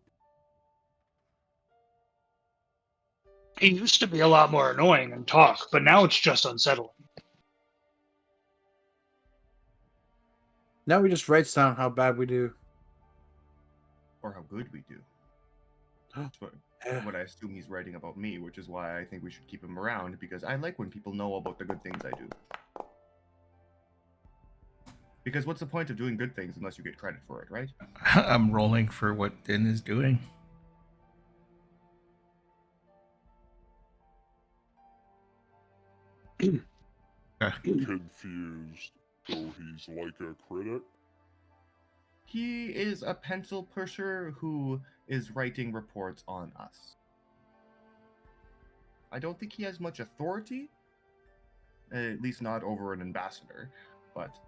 He used to be a lot more annoying and talk, but now it's just unsettling. Now he just writes down how bad we do. or how good we do. That's what I assume he's writing about me, which is why I think we should keep him around, because I like when people know about the good things I do. Because what's the point of doing good things unless you get credit for it, right? I'm rolling for what Din is doing. Confused. So he's like a critic? He is a pencil pusher who is writing reports on us. I don't think he has much authority, at least not over an ambassador, but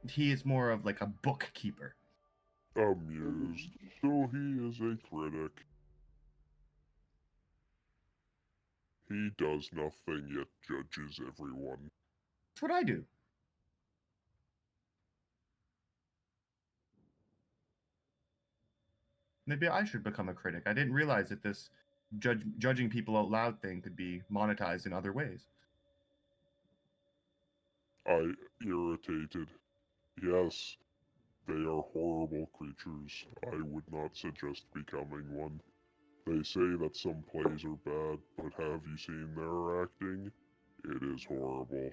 he is more of like a bookkeeper. Amused. So he is a critic. He does nothing yet judges everyone. That's what I do. Maybe I should become a critic. I didn't realize that this judging people out loud thing could be monetized in other ways. I irritated. Yes, they are horrible creatures. I would not suggest becoming one. They say that some plays are bad, but have you seen their acting? It is horrible.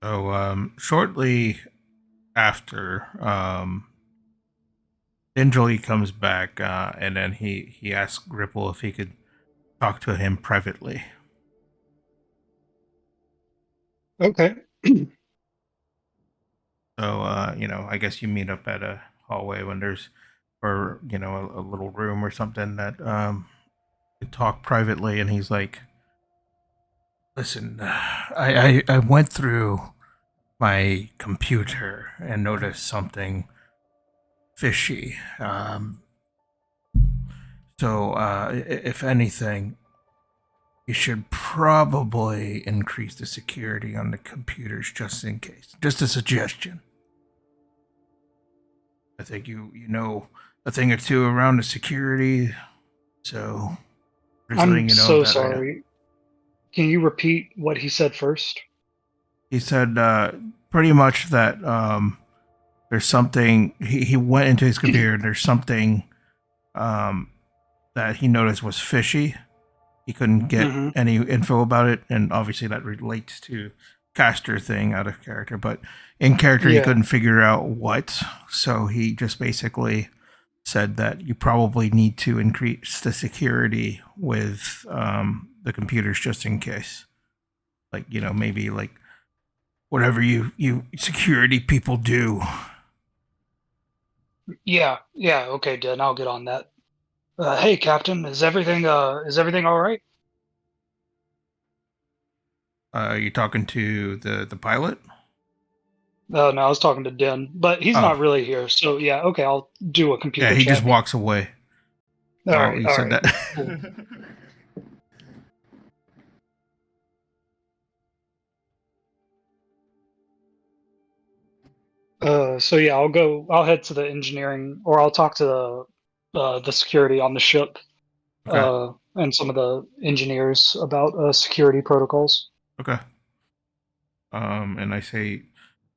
So shortly after, Dingley comes back, and then he asks Ripple if he could talk to him privately. Okay. So I guess you meet up at a hallway when there's, or a little room or something that you talk privately, and he's like, "Listen, I went through my computer and noticed something fishy. So if anything, you should probably increase the security on the computers just in case. Just a suggestion. I think you know a thing or two around the security, so just letting I'm you know so that right now." sorry. Can you repeat what he said first? He said pretty much that there's something. He went into his computer and there's something that he noticed was fishy. He couldn't get Mhm. any info about it, and obviously that relates to caster thing out of character. But in character, he Yeah. couldn't figure out what. So he just basically said that you probably need to increase the security with the computers just in case. Like maybe like whatever you security people do. Yeah. Okay, Dan, I'll get on that. Hey, Captain, is everything all right? You talking to the pilot? No, I was talking to Den, but he's Oh. not really here. So yeah, okay, I'll do a computer Yeah, he check. just walks away. All Oh, right, he all said right. that. Cool. So yeah, I'll head to the engineering, or I'll talk to the security on the ship. Okay. and some of the engineers about security protocols. Okay. And I say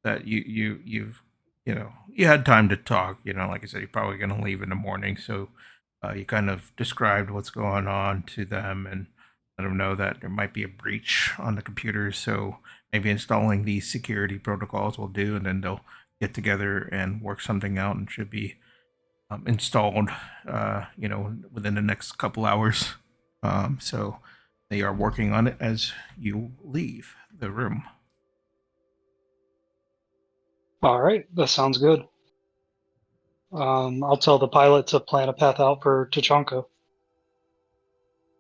that you've you had time to talk. Like I said, you're probably going to leave in the morning, so you kind of described what's going on to them and let them know that there might be a breach on the computers. So maybe installing these security protocols will do, and then they'll get together and work something out, and should be installed, within the next couple hours. So they are working on it as you leave the room. All right, that sounds good. I'll tell the pilot to plan a path out for Tachanka.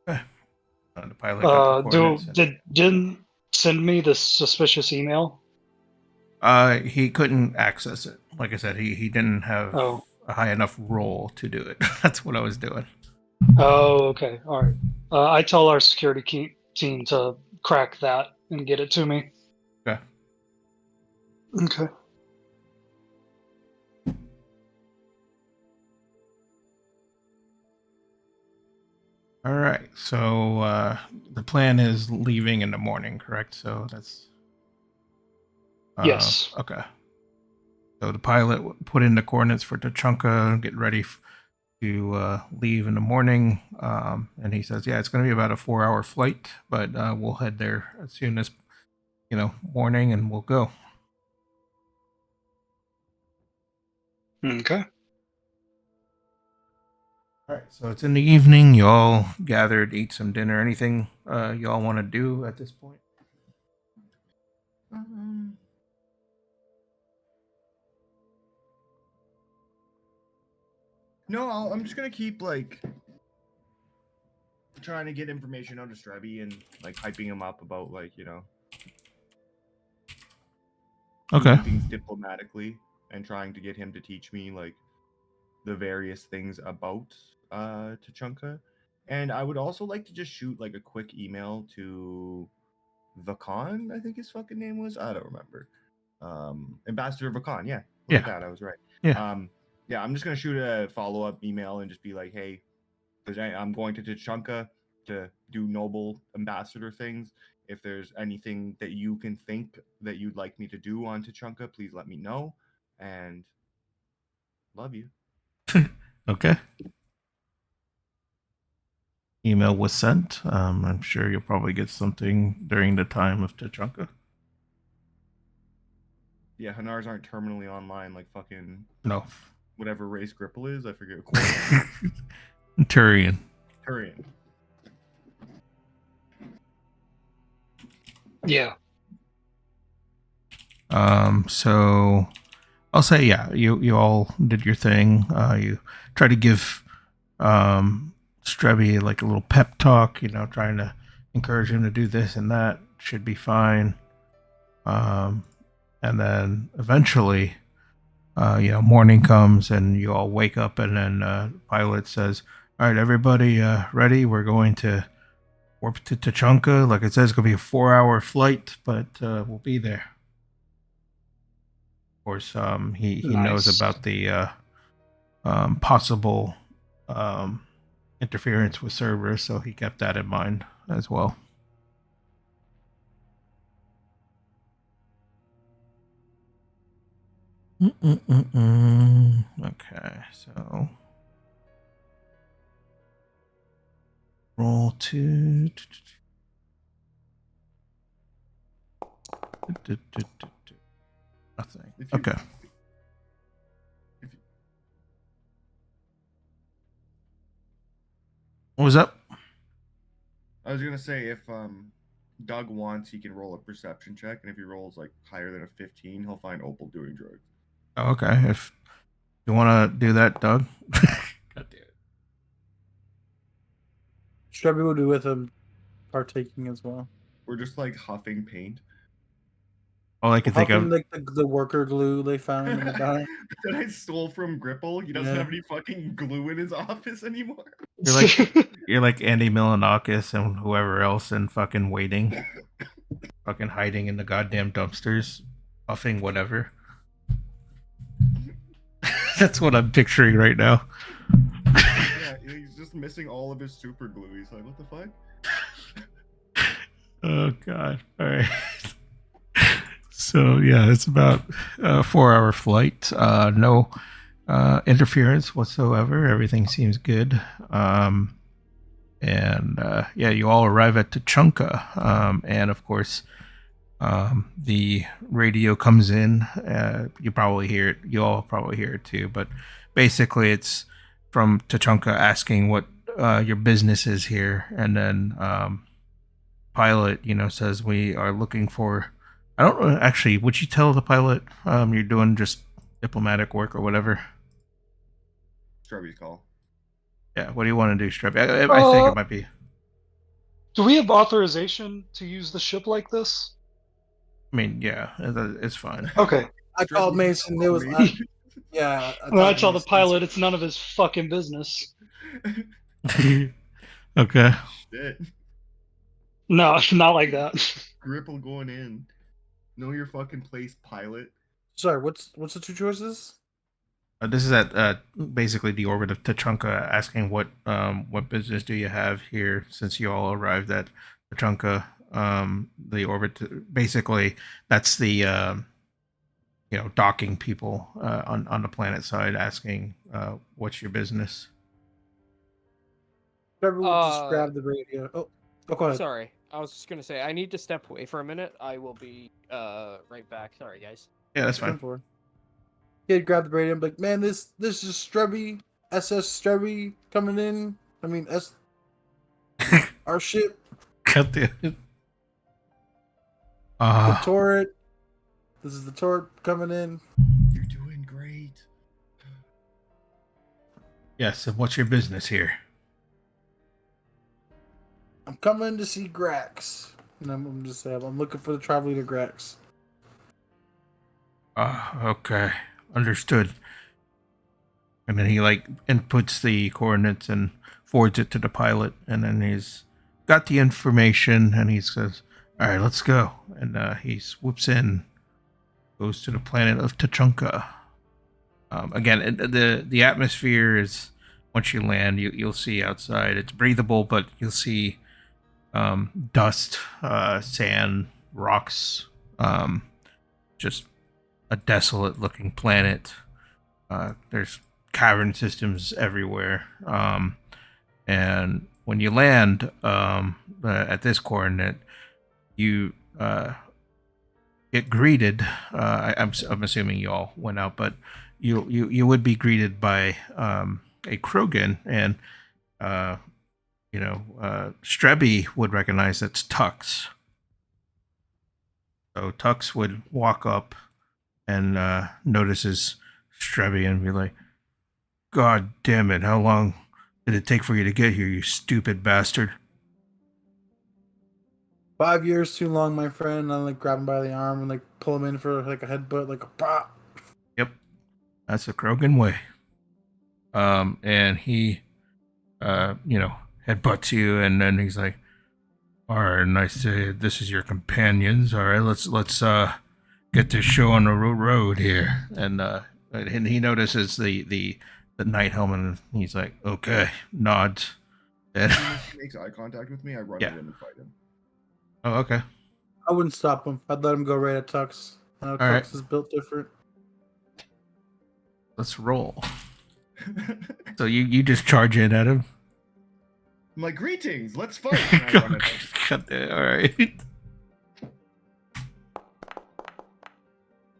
The pilot got the coordinates. Didn't send me this suspicious email? He couldn't access it. Like I said, he didn't have a high enough role to do it. That's what I was doing. Oh, okay. All right. I tell our security team to crack that and get it to me. Okay. Okay. All right. So the plan is leaving in the morning, correct? So that's Yes. Okay. So the pilot put in the coordinates for Tachanka, get ready to leave in the morning. And he says, yeah, it's going to be about a 4-hour flight, but we'll head there as soon as, morning, and we'll go. Okay. All right. So it's in the evening. You all gathered, eat some dinner. Anything you all want to do at this point? No, I'm just gonna keep like trying to get information out of Strebby and like hyping him up about like Okay. doing things diplomatically and trying to get him to teach me like the various things about Tachanka. And I would also like to just shoot like a quick email to Vakan, I think his fucking name was. I don't remember. Ambassador Vakan, yeah. Look at that, I was right. Yeah. Yeah, I'm just gonna shoot a follow-up email and just be like, hey, I'm going to Tachanka to do noble ambassador things. If there's anything that you can think that you'd like me to do on Tachanka, please let me know. And love you. Okay. Email was sent. I'm sure you'll probably get something during the time of Tachanka. Yeah, Hanars aren't terminally online like fucking No. whatever race Gripple is. I forget. Turian. Turian. Yeah. So I'll say, yeah, you all did your thing. You try to give Strebby like a little pep talk, trying to encourage him to do this and that. Should be fine. And then eventually, morning comes and you all wake up, and then pilot says, all right, everybody ready? We're going to warp to Tachanka. Like it says, it's going to be a 4-hour flight, but we'll be there. Of course, he knows about the possible interference with servers, so he kept that in mind as well. Okay, so roll 2. Nothing. Okay. What was up? I was gonna say if Doug wants, he can roll a perception check, and if he rolls like higher than a 15, he'll find Opal doing drugs. Oh, okay. If you want to do that, Doug. God damn it. Strebby will be with him, partaking as well. We're just like huffing paint. All I can think of, like the worker glue they found in the back that I stole from Gripple. He doesn't have any fucking glue in his office anymore. You're like Andy Milonakis and whoever else in fucking waiting, fucking hiding in the goddamn dumpsters, puffing whatever. That's what I'm picturing right now. Yeah, he's just just missing all of his super glue. He's like, what the fuck? Oh God! All right. So yeah, it's about a 4-hour flight. No interference whatsoever. Everything seems good. And yeah, you all arrive at Tachanka, and of course, the radio comes in. You probably hear it. You all probably hear it too. But basically, it's from Tachanka asking what your business is here, and then pilot, says we are looking for. I don't know. Actually, would you tell the pilot you're doing just diplomatic work or whatever? Strawberry's call. Yeah. What do you want to do, Strep? I think it might be. Do we have authorization to use the ship like this? I mean, yeah, it's fine. Okay. I called Mason. It was yeah. Well, I talked to tell the Mason. pilot it's none of his fucking business. Okay. Shit. No, not like that. Gripple going in. Know your fucking place, pilot. Sorry, what's the two choices? This is at basically the orbit of Tachanka, asking what business do you have here since you all arrived at Tachanka. The orbit, basically, that's the docking people on the planet side, asking what's your business. Trevor will just grab the radio. Oh, go ahead. Sorry, I was just gonna say I need to step away for a minute. I will be right back. Sorry, guys. Yeah, that's fine. He'd grab the radio and be like, man, this is Strebby, SS Strebby coming in. I mean, our ship. Cut the. The turret. This is the turret coming in. You're doing great. Yes, and what's your business here? I'm coming to see Grax. And I'm just saying, I'm looking for the tribe leader Grax. Okay. Understood. And then he inputs the coordinates and forwards it to the pilot, and then he's got the information and he says, all right, let's go. And he swoops in, goes to the planet of Tachanka. Again, the atmosphere is, once you land, you'll see outside. It's breathable, but you'll see dust, sand, rocks, just a desolate looking planet. There's cavern systems everywhere. And when you land at this coordinate, you get greeted. I'm assuming you all went out, but you would be greeted by a Krogan, and Strebby would recognize that's Tux. So Tux would walk up and notices Strebby and be like, God damn it, how long did it take for you to get here, you stupid bastard? 5 years too long, my friend. I grab him by the arm and pull him in for a headbutt, like a pop. Yep, that's the Krogan way. And he, headbutts you, and then he's like, all right, nice to, this is your companions. All right, let's get this show on the road here. And he notices the night helmet, and he's like, okay, nods. And He makes eye contact with me. I run at him and fight him. oh, okay. I wouldn't stop him. I'd let him go right at Tux. I know Tux is built different. Let's roll. So you just charge in at him. I'm like, greetings, let's fight. And I run at him. All right.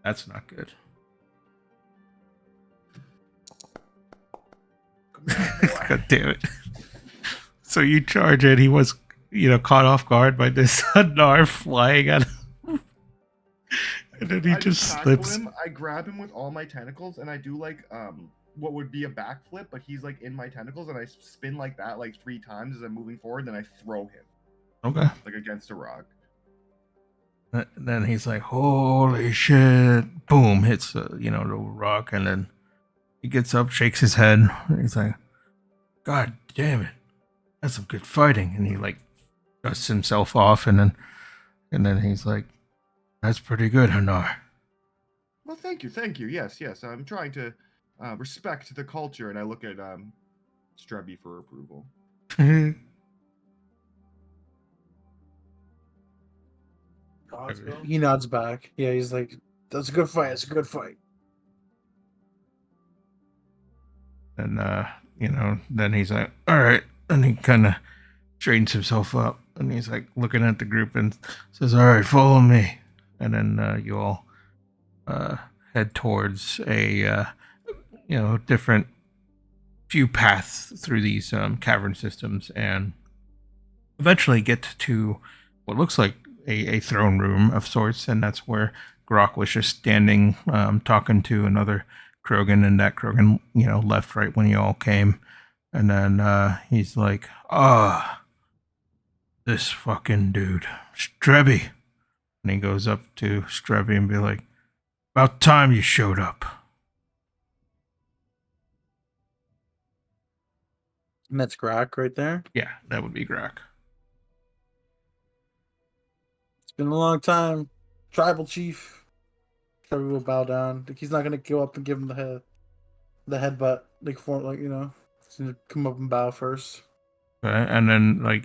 That's not good. God damn it. So you charge it. He was, caught off guard by this Nar flying at him. And then he just slips. Him, I grab him with all my tentacles, and I do what would be a backflip, but he's in my tentacles, and I spin like that 3 times as I'm moving forward, then I throw him. Okay. Against a rock. Then he's like, holy shit. Boom, hits the rock, and then he gets up, shakes his head. He's like, God damn it. That's some good fighting. And he dusts himself off, and then he's like, that's pretty good, Hanar. Well, thank you. Yes. I'm trying to respect the culture, and I look at Strebby for approval. He nods back. Yeah, he's like, "That's a good fight. It's a good fight." And then he's like, all right. And he kind of straightens himself up, and he's like looking at the group and says, all right, follow me. And then you all head towards a different few paths through these cavern systems, and eventually get to what looks like a throne room of sorts. And that's where Grok was just standing, talking to another Krogan, and that Krogan, left right when you all came. And then he's like, this fucking dude, Strebby. And he goes up to Strebby and be like, about time you showed up. And that's Grok right there. Yeah, that would be Grok. It's been a long time. Tribal chief. Strebby will bow down. Like, he's not gonna go up and give him the headbutt. He's gonna come up and bow first. Okay? And then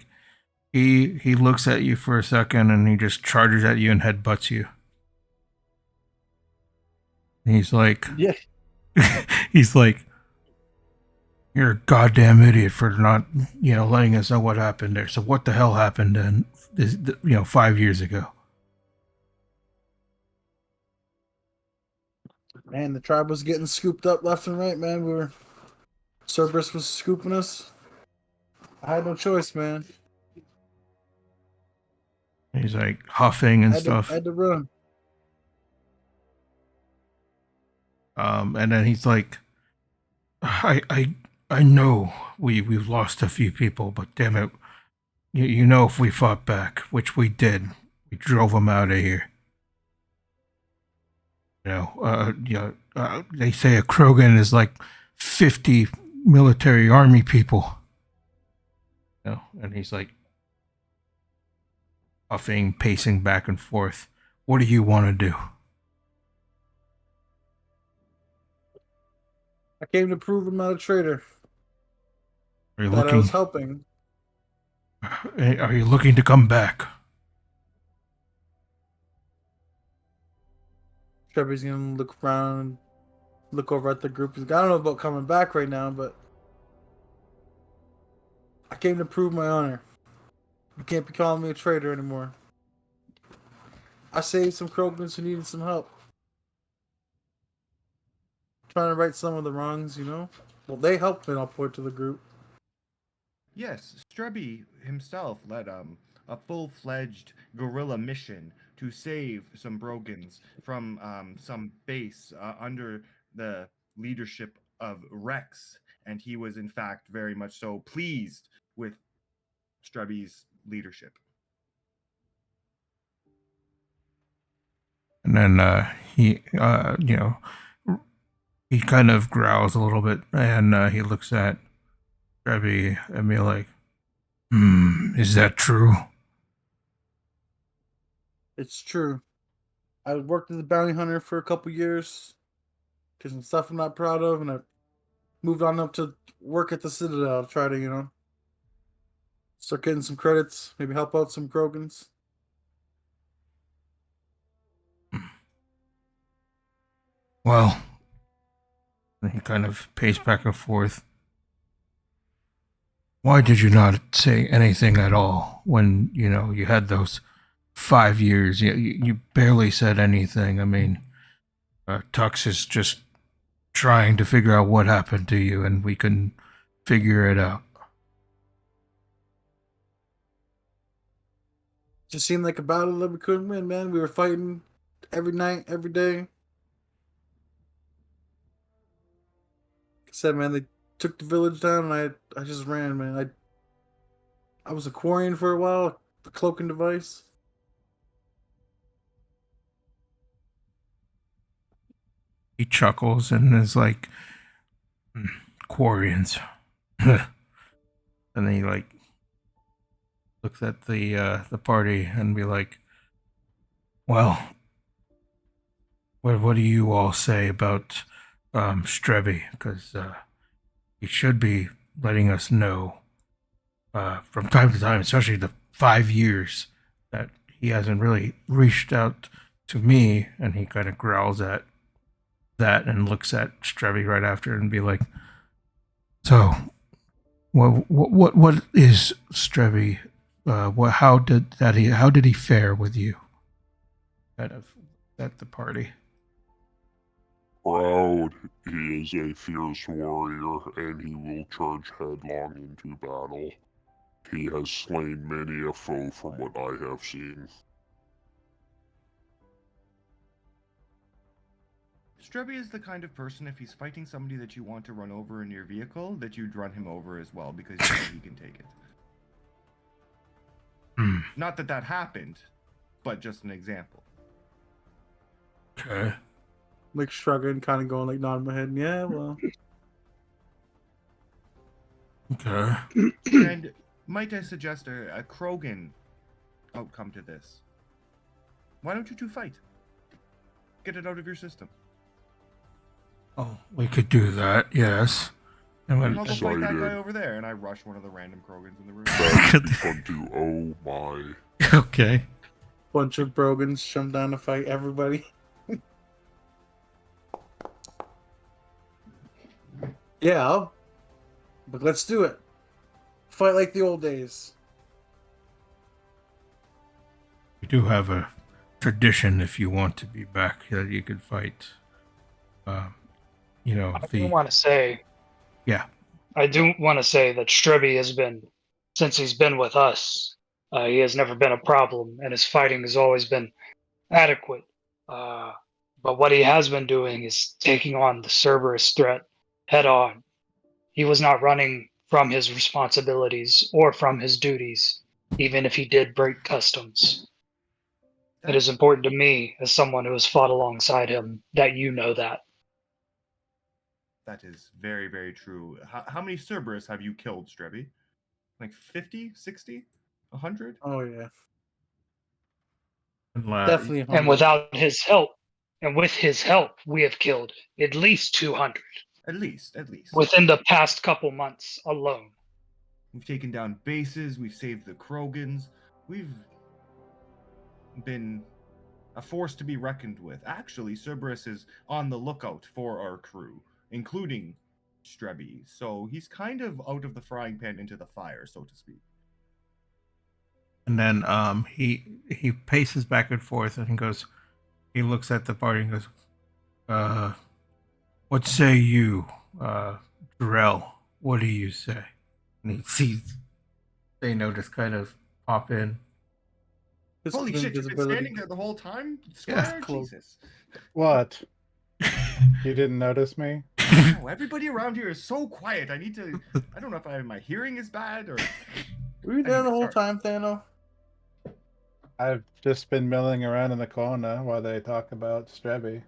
he looks at you for a second, and he just charges at you and headbutts you. And he's like, Yeah. he's like, you're a goddamn idiot for not, letting us know what happened there. So what the hell happened then, 5 years ago? Man, the tribe was getting scooped up left and right, man. Cerberus was scooping us. I had no choice, man. He's like huffing and I stuff. had to run. And then he's like, I know we've lost a few people, but damn it, if we fought back, which we did, we drove them out of here. They say a Krogan is like 50 military army people. And he's like huffing, pacing back and forth. What do you want to do? I came to prove I'm not a traitor. Are you That looking? I was helping. Are you looking to come back? Trevor's gonna look around, look over at the group. He's like, I don't know about coming back right now, but I came to prove my honor. You can't be calling me a traitor anymore. I saved some Krogans who needed some help. Trying to right some of the wrongs, Well, they helped me, and I'll point to the group. Yes, Strebby himself led a full-fledged guerrilla mission to save some Brogans from some base under the leadership of Rex, and he was in fact very much so pleased with Strebby's leadership. And then he he kind of growls a little bit, and he looks at Strebby and be like, is that true? It's true. I worked as a bounty hunter for a couple years. Did some stuff I'm not proud of, and I moved on up to work at the Citadel to try to, start getting some credits, maybe help out some Krogans. Well, and he kind of paced back and forth. Why did you not say anything at all when, you had those 5 years? You barely said anything. I mean, Tux is just trying to figure out what happened to you, and we can figure it out. Just seemed like a battle that we couldn't win, man. We were fighting every night, every day. Like I said, man, they took the village down, and I just ran, man. I was a Quarian for a while, the cloaking device. He chuckles and is like, Quarians. And then he looks at the party and be like, well, what do you all say about Strebby? Because he should be letting us know from time to time, especially the 5 years that he hasn't really reached out to me, and he kind of growls at that and looks at Strevy right after and be like, "So, what is Strevy? How did he fare with you?" Kind of at the party. Proud, he is a fierce warrior, and he will charge headlong into battle. He has slain many a foe from what I have seen. Strubby is the kind of person, if he's fighting somebody that you want to run over in your vehicle, that you'd run him over as well, because you know he can take it. Hmm. Not that that happened, but just an example. Okay. Like shrugging, kind of going like nodding my head. Yeah, well, Okay. And might I suggest a Krogan outcome to this? Why don't you two fight? Get it out of your system. Oh, we could do that. Yes. And And when, I'll go fight that guy Excited. over there, and I rush one of the random Krogans in the room. That would be fun too. Oh my. okay. bunch of Brogans jump down to fight everybody. Yeah, but let's do it. Fight like the old days. We do have a tradition if you want to be back that you could fight. You know, I do want to say, yeah. I do want to say that Stribby has been, since he's been with us, he has never been a problem, and his fighting has always been adequate. But what he has been doing is taking on the Cerberus threat head on. He was not running from his responsibilities or from his duties, even if he did break customs. It is important to me, as someone who has fought alongside him, that you know that. That is very, very true. How many Cerberus have you killed, Strebby? Like 50, 60, 100? Oh yeah, Definitely. definitely. And 100. without his help, and with his help, we have killed at least 200 At least, at least. within the past couple months alone. We've taken down bases, we've saved the Krogans, we've been a force to be reckoned with. Actually, Cerberus is on the lookout for our crew, including Strebby, so he's kind of out of the frying pan into the fire, so to speak. And then he paces back and forth and he goes, he looks at the party and goes, what say you, Darrell? What do you say? And he sees Thano just kind of pop in. Holy shit, you've been Invisibility. standing there the whole time, Yeah, Squire? close. Jesus. What? You didn't notice me? No, everybody around here is so quiet. I don't know if my hearing is bad or... Were you there the whole Sorry. time, Thano? I've just been milling around in the corner while they talk about Strebby.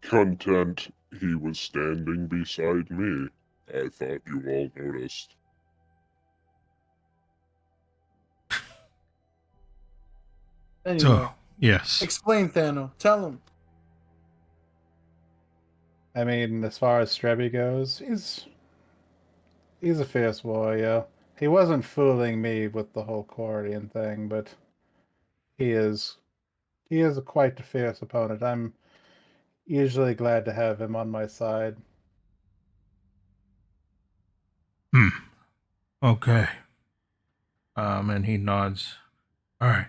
Content, he was standing beside me. I thought you all noticed. Anyway, So, yes. explain Thano. Tell him. I mean, as far as Strebby goes, he's a fierce warrior. He wasn't fooling me with the whole Quarian thing, but he is quite a fierce opponent. I'm usually glad to have him on my side. Okay. And he nods. All right.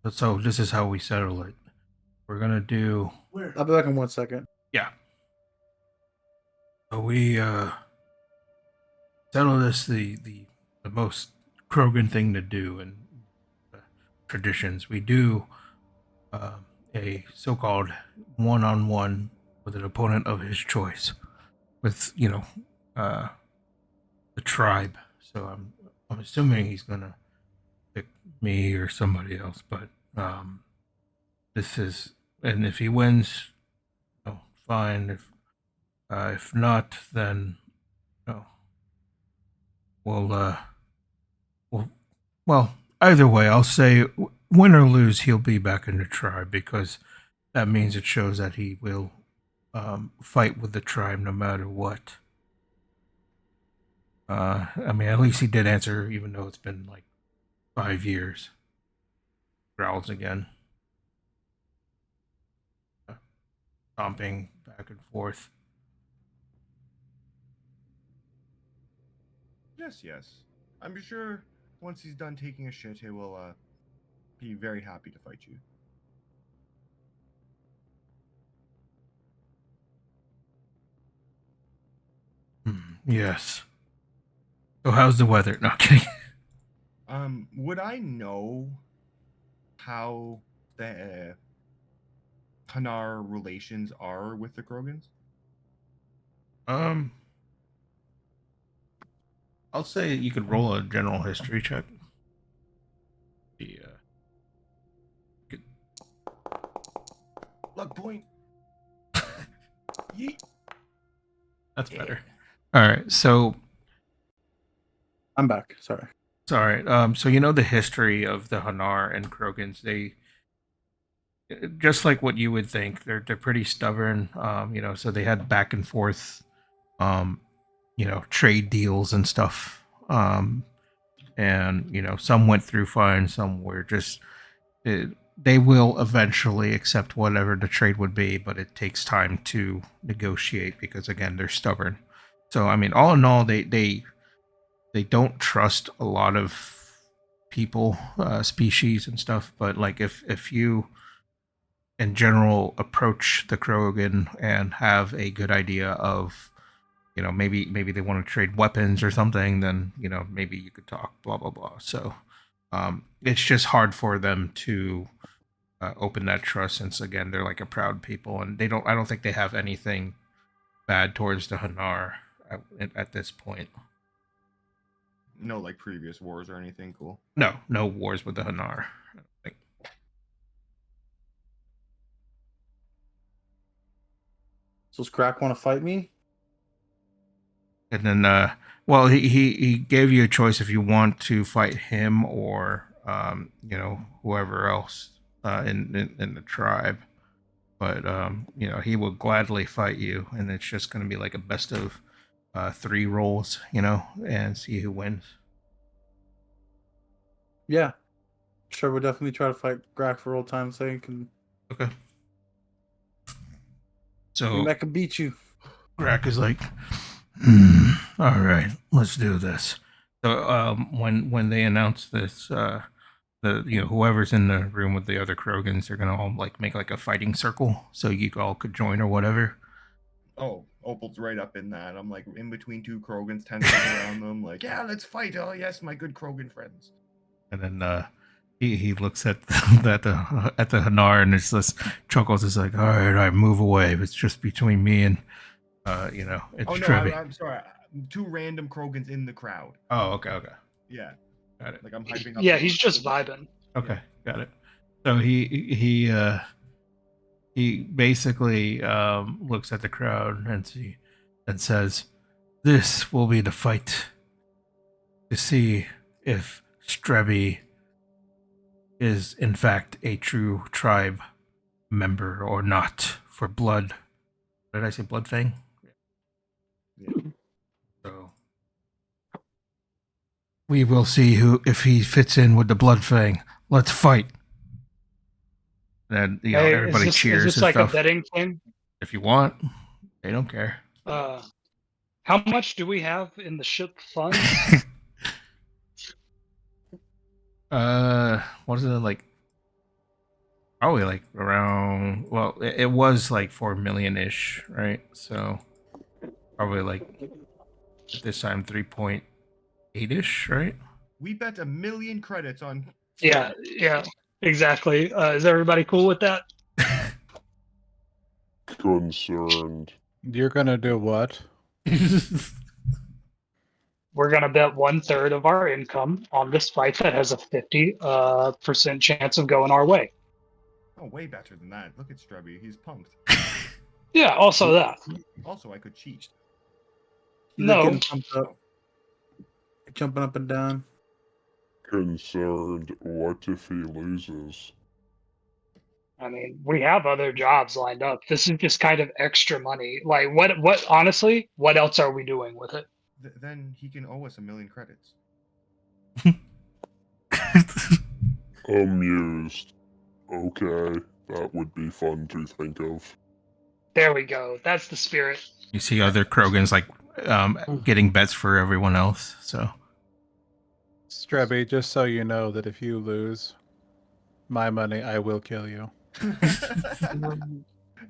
So this is how we settle it. We're gonna do. I'll be back in 1 second. Yeah. So we settle this the most Krogan thing to do in traditions. We do a so-called one-on-one with an opponent of his choice, with the tribe. So I'm assuming he's gonna pick me or somebody else, but this is, and if he wins, fine. If not, then we'll well, either way, I'll say win or lose, he'll be back in the tribe because that means it shows that he will fight with the tribe no matter what. I mean, at least he did answer, even though it's been like 5 years. Growls again, stomping back and forth. Yes, yes. I'm sure once he's done taking a shit, he will be very happy to fight you. Yes. So how's the weather? No kidding. Would I know how the Hanar relations are with the Krogans? Um, I'll say you could roll a general history check. Yeah. Luck point. Yeet. That's better. All right. So I'm back. Sorry. it's all right. So you know the history of the Hanar and Krogans. They just like what you would think. They're pretty stubborn. So they had back and forth, um, trade deals and stuff. And some went through fine, some were just. They will eventually accept whatever the trade would be, but it takes time to negotiate because again they're stubborn. So I mean, all in all, they don't trust a lot of people, species and stuff. But like if you in general approach the Krogan and have a good idea of maybe they want to trade weapons or something, then maybe you could talk blah blah blah. So it's just hard for them to open that trust since again they're like a proud people and I don't think they have anything bad towards the Hanar at this point. No, like previous wars or anything. Cool. No wars with the Hanar. I don't think. So does Crack want to fight me? And then, well, he gave you a choice if you want to fight him or whoever else in the tribe. But he will gladly fight you, and it's just going to be like a best of 3 rolls, and see who wins. Yeah. Sure, we'll definitely try to fight Crack for old time's sake, and Okay. So maybe I can beat you. Grak is like, all right, let's do this. So when they announce this, whoever's in the room with the other Krogans, they're gonna all like make like a fighting circle, so you all could join or whatever. Oh, Opal's right up in that. I'm like in between 2 Krogans, tentacles around them. Like, yeah, let's fight. Oh yes, my good Krogan friends. And then he looks at at the Hanar and it's just chuckles. It's like, all right, move away. It's just between me and it's Oh no, Trevi. I'm sorry. 2 random Krogans in the crowd. Oh, okay. Yeah, Got it. like I'm hyping up. Yeah, he's just vibing. Okay, got it. So he basically looks at the crowd and says, "This will be the fight to see if Strebi is in fact a true tribe member or not for blood." Did I say blood fang? Yeah. So we will see if he fits in with the blood fang. Let's fight. And Hey, everybody cheers. Is this and like stuff. a betting thing? If you want, they don't care. How much do we have in the ship fund? What is it like? Probably like around. Well, it was like 4 million ish, right? So probably like at this time 3.8 ish, right? We bet 1,000,000 credits on. Yeah, exactly. Is everybody cool with that? Concerned. You're gonna do what? We're gonna bet 1/3 of our income on this fight that has a 50% chance of going our way. Oh, way better than that. Look at Strebby. He's pumped. Yeah, also that. Also, I could cheat. He's like No. getting pumped up, jumping up and down. Concerned. What if he loses? I mean, we have other jobs lined up. This is just kind of extra money. Like, what honestly, what else are we doing with it? then he can owe us 1,000,000 credits. Amused. Okay, that would be fun to think of. There we go. That's the spirit. You see other Krogans like getting bets for everyone else. So Strebby, just so you know that if you lose my money, I will kill you.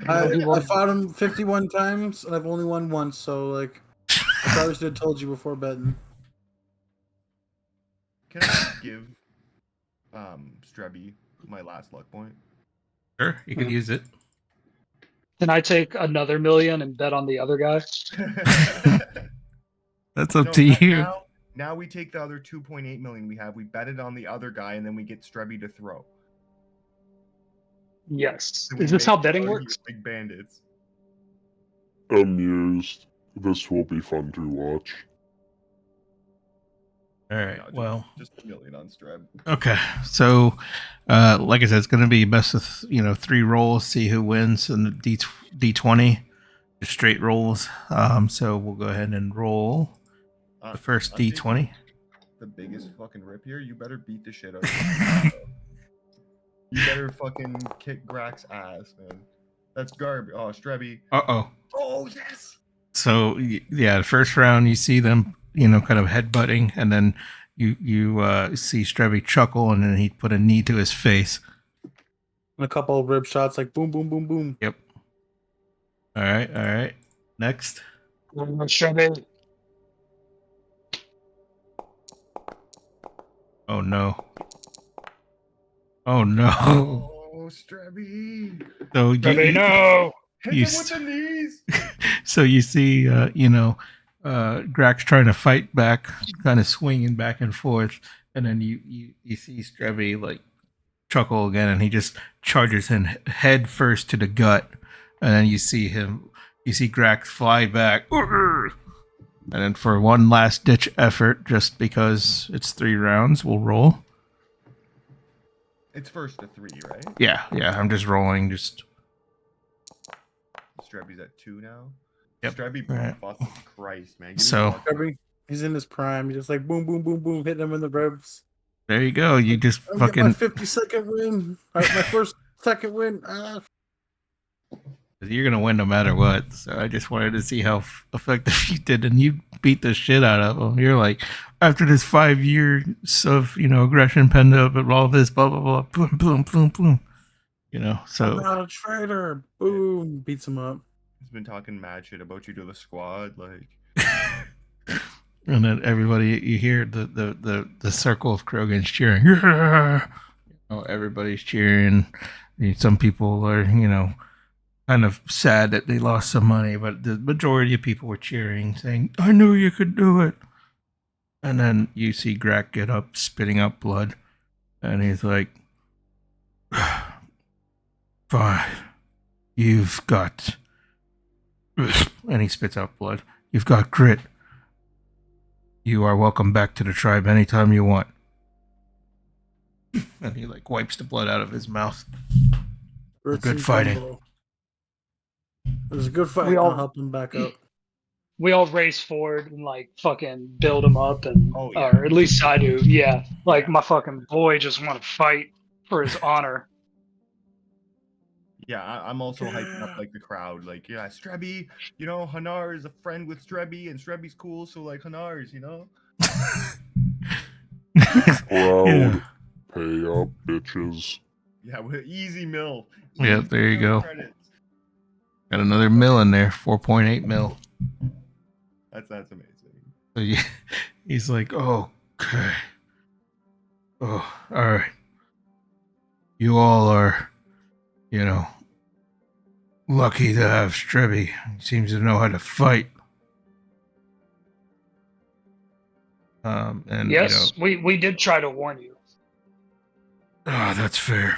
I fought him 51 times, and I've only won once, so, like, I probably should have told you before betting. Can I give Strebby my last luck point? sure, you could use it. Can I take another 1,000,000 and bet on the other guy? That's up to you. Now we take the other 2.8 million we have, we bet it on the other guy, and then we get Strebby to throw. Yes. Then we Is this make how betting money works? like bandits. Amused. This will be fun to watch. All right. No, Well, just 1,000,000 on Streb. okay. So, like I said, it's going to be best of 3 rolls. See who wins, and the D20, just straight rolls. So we'll go ahead and roll the first I'm taking D20. The biggest fucking rip here. You better beat the shit out of him. You better fucking kick Grax's ass, man. That's garbage. Oh, Strebby. Uh-oh. Oh, yes. So yeah, the first round you see them, kind of headbutting, and then you see Strebby chuckle, and then he put a knee to his face. And a couple of rib shots, like boom, boom, boom, boom. Yep. All right. Next. Strebby. Oh no. Oh no. Oh, Strebby. So Strebby, no. Hit You him with the knees. So you see, Grax trying to fight back, kind of swinging back and forth, and then you see Strebby like chuckle again, and he just charges him head first to the gut, and then you see Grax fly back, and then for one last ditch effort, just because it's 3 rounds, we'll roll. It's first to 3, right? Yeah, I'm just rolling, just. Strebby's at 2 now. Yep. Strebby, Right. fucking Christ, man. Give me So- the luck. He's in his prime. He's just like boom, boom, boom, boom, hitting him in the ribs. There you go. You just I'm getting my fucking. 52nd win. My first second win. Ah. You're gonna win no matter what. So I just wanted to see how effective you did, and you beat the shit out of him. You're like, after this 5 years of aggression, penned up, and all this, blah blah blah, boom, boom, boom, boom. So I'm not a traitor. Boom, beats him up. He's been talking mad shit about you to the squad, like. and then everybody, you hear the circle of Krogans cheering. Yeah! Everybody's cheering. Some people are, kind of sad that they lost some money, but the majority of people were cheering, saying, "I knew you could do it." And then you see Grack get up, spitting out blood, and he's like, "Fine, you've got," and he spits out blood. "You've got grit. You are welcome back to the tribe anytime you want." And he wipes the blood out of his mouth. Good fighting. It was a good fight. I'll help him back up. We all race forward and fucking build him up, and Oh, yeah. or at least I do. Yeah, my fucking boy just want to fight for his honor. Yeah, I'm also hyping up the crowd. Yeah, Strebby, Hanar is a friend with Strebby, and Strebby's cool, so Hanar's, Crowd, pay up, bitches. Yeah, easy mill. Yeah, Easy there you mill go. credits. Got another mil in there, 4.8 mil. That's amazing. So he's like, "Oh, okay. Oh, all right. You all are, lucky to have Strebby. He seems to know how to fight." And Yes, we did try to warn you. That's fair.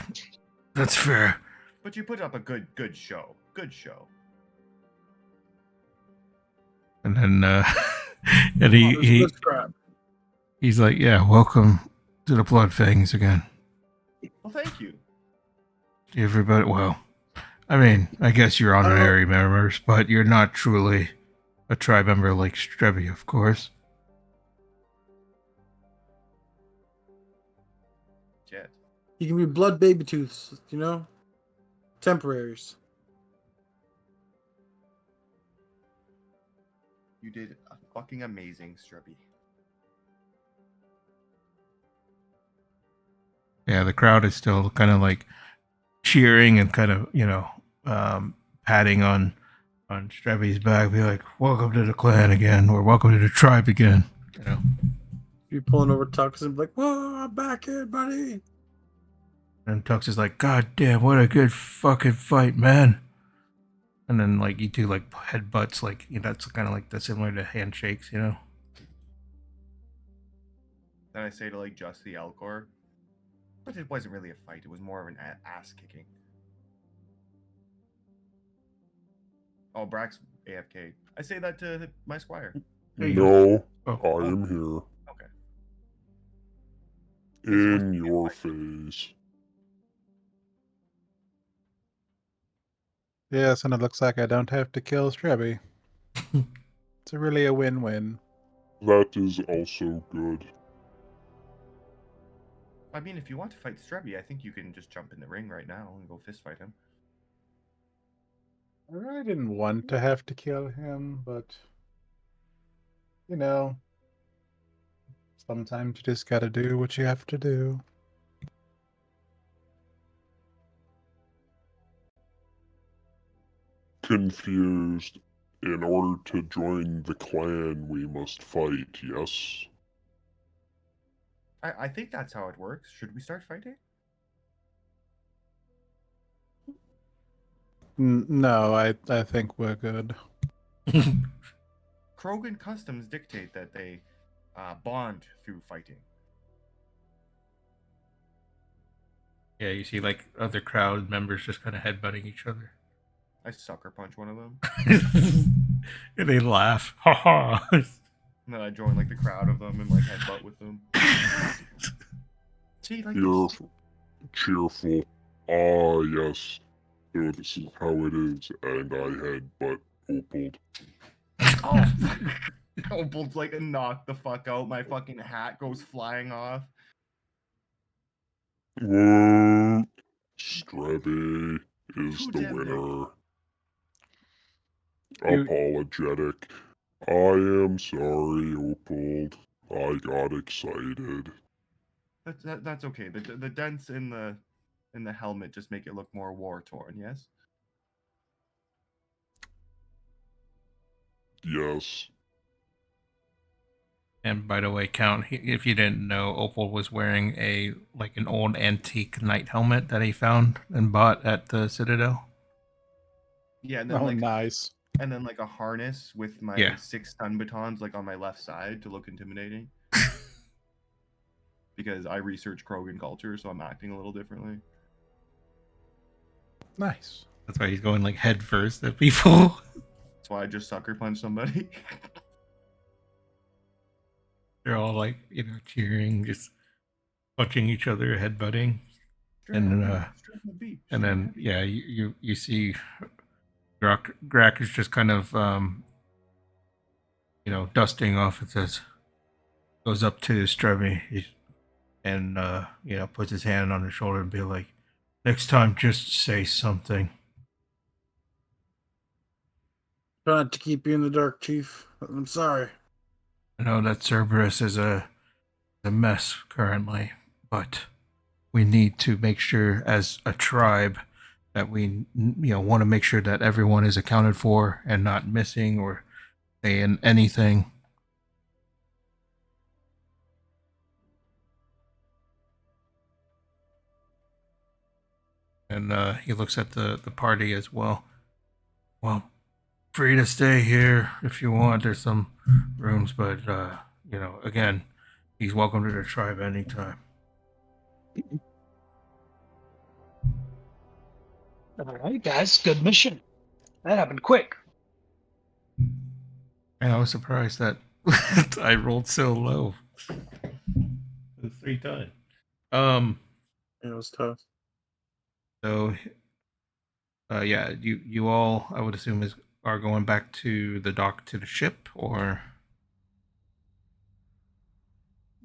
That's fair. But you put up a good show. Good show. And then, and It was a good scrap. he's like, "Yeah, welcome to the Blood Fangs again, Well, thank you. everybody." Well, I mean, I guess you're honorary members, but you're not truly a tribe member like Strevi, of course. Jet. You can be blood baby tooths, you know? Temporaries. You did fucking amazing, Strubby. Yeah, the crowd is still kind of like cheering and kind of, patting on Strevi's back, be like, "Welcome to the clan again," or "Welcome to the tribe again." You know. Be pulling over Tux and be like, "Whoa, I'm back here, buddy." And Tux is like, "God damn, what a good fucking fight, man!" And then like you do like headbutts, like that's kind of like the similar to handshakes, you know. Then I say to like just the Elcor, but it wasn't really a fight. It was more of an ass kicking. Oh, Brax AFK. I say that to my squire. There you No, go. I am here. Okay. In your face. Yes, and it looks like I don't have to kill Strebby. It's really a win-win. That is also good. I mean, if you want to fight Strebby, I think you can just jump in the ring right now and go fist fight him. I really didn't want to have to kill him, but you know, sometimes you just gotta do what you have to do. Confused. In order to join the clan, we must fight, yes? I think that's how it works. Should we start fighting? No, I think we're good. Krogan customs dictate that they bond through fighting. Yeah, you see like other crowd members just kind of headbutting each other. I sucker punch one of them. And they laugh. Ha ha. And then I join like the crowd of them and like headbutt with them. See, like Cheerful. Ah, yes. So this is how it is, and I headbutt Opal. Oh, Opal's like knock the fuck out. My fucking hat goes flying off. What? Strebby is Too the damn winner. You- Apologetic. I am sorry, Opal. I got excited. That's okay. The dents in the helmet just make it look more war torn. Yes. Yes. And by the way, Count, if you didn't know, Opal was wearing an old antique knight helmet that he found and bought at the Citadel. Yeah, and then Oh, nice. and then like a harness with my Yeah. 6 stun batons like on my left side to look intimidating. Because I research Krogan culture, so I'm acting a little differently. Nice. That's why he's going like head first at people. That's why I just sucker punch somebody. They're all like, cheering, just punching each other, headbutting. And then yeah, you see Grak is just kind of dusting off. It says, goes up to Strevy and puts his hand on his shoulder and be like, "Next time, just say something." Try not to keep you in the dark, Chief. I'm sorry. I know that Cerberus is a mess currently, but we need to make sure as a tribe that we want to make sure that everyone is accounted for and not missing or saying anything. And he looks at the party as well. Well, free to stay here if you want. There's some rooms, but again, he's welcome to the tribe anytime. All right, guys, good mission. That happened quick. And I was surprised that I rolled so low. 3 times. It was tough. So, yeah, you all, I would assume, are going back to the dock to the ship, or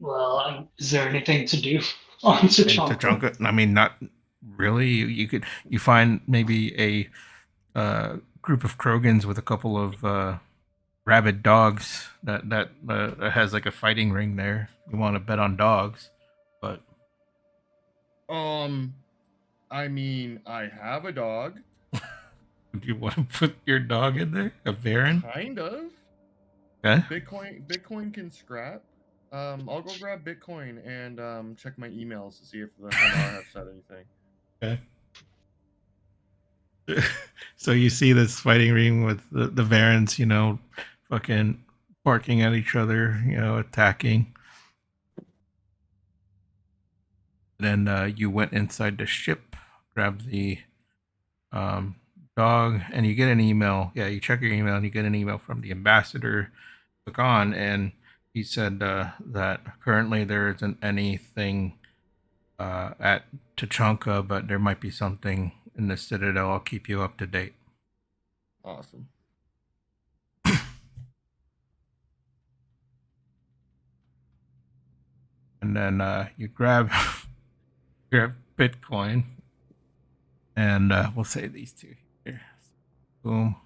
Well, is there anything to do on in Tachanka? Tachanka? I mean, not really. You find maybe a group of Krogans with a couple of rabid dogs that has like a fighting ring there. You want to bet on dogs, but I mean, I have a dog, do you want to put your dog in there? A Baron? kind of. Okay. Bitcoin can scrap. I'll go grab Bitcoin and check my emails to see if the Hanar have said anything. Okay. So you see this fighting ring with the Varens, fucking barking at each other, attacking. Then you went inside the ship, grabbed the um, dog, and you get an email. Yeah, you check your email, and you get an email from the ambassador, Pagan, and he said that currently there isn't anything at Tachanka, but there might be something in the Citadel. I'll keep you up to date. Awesome. And then you grab Bitcoin, and we'll say these two here. Boom.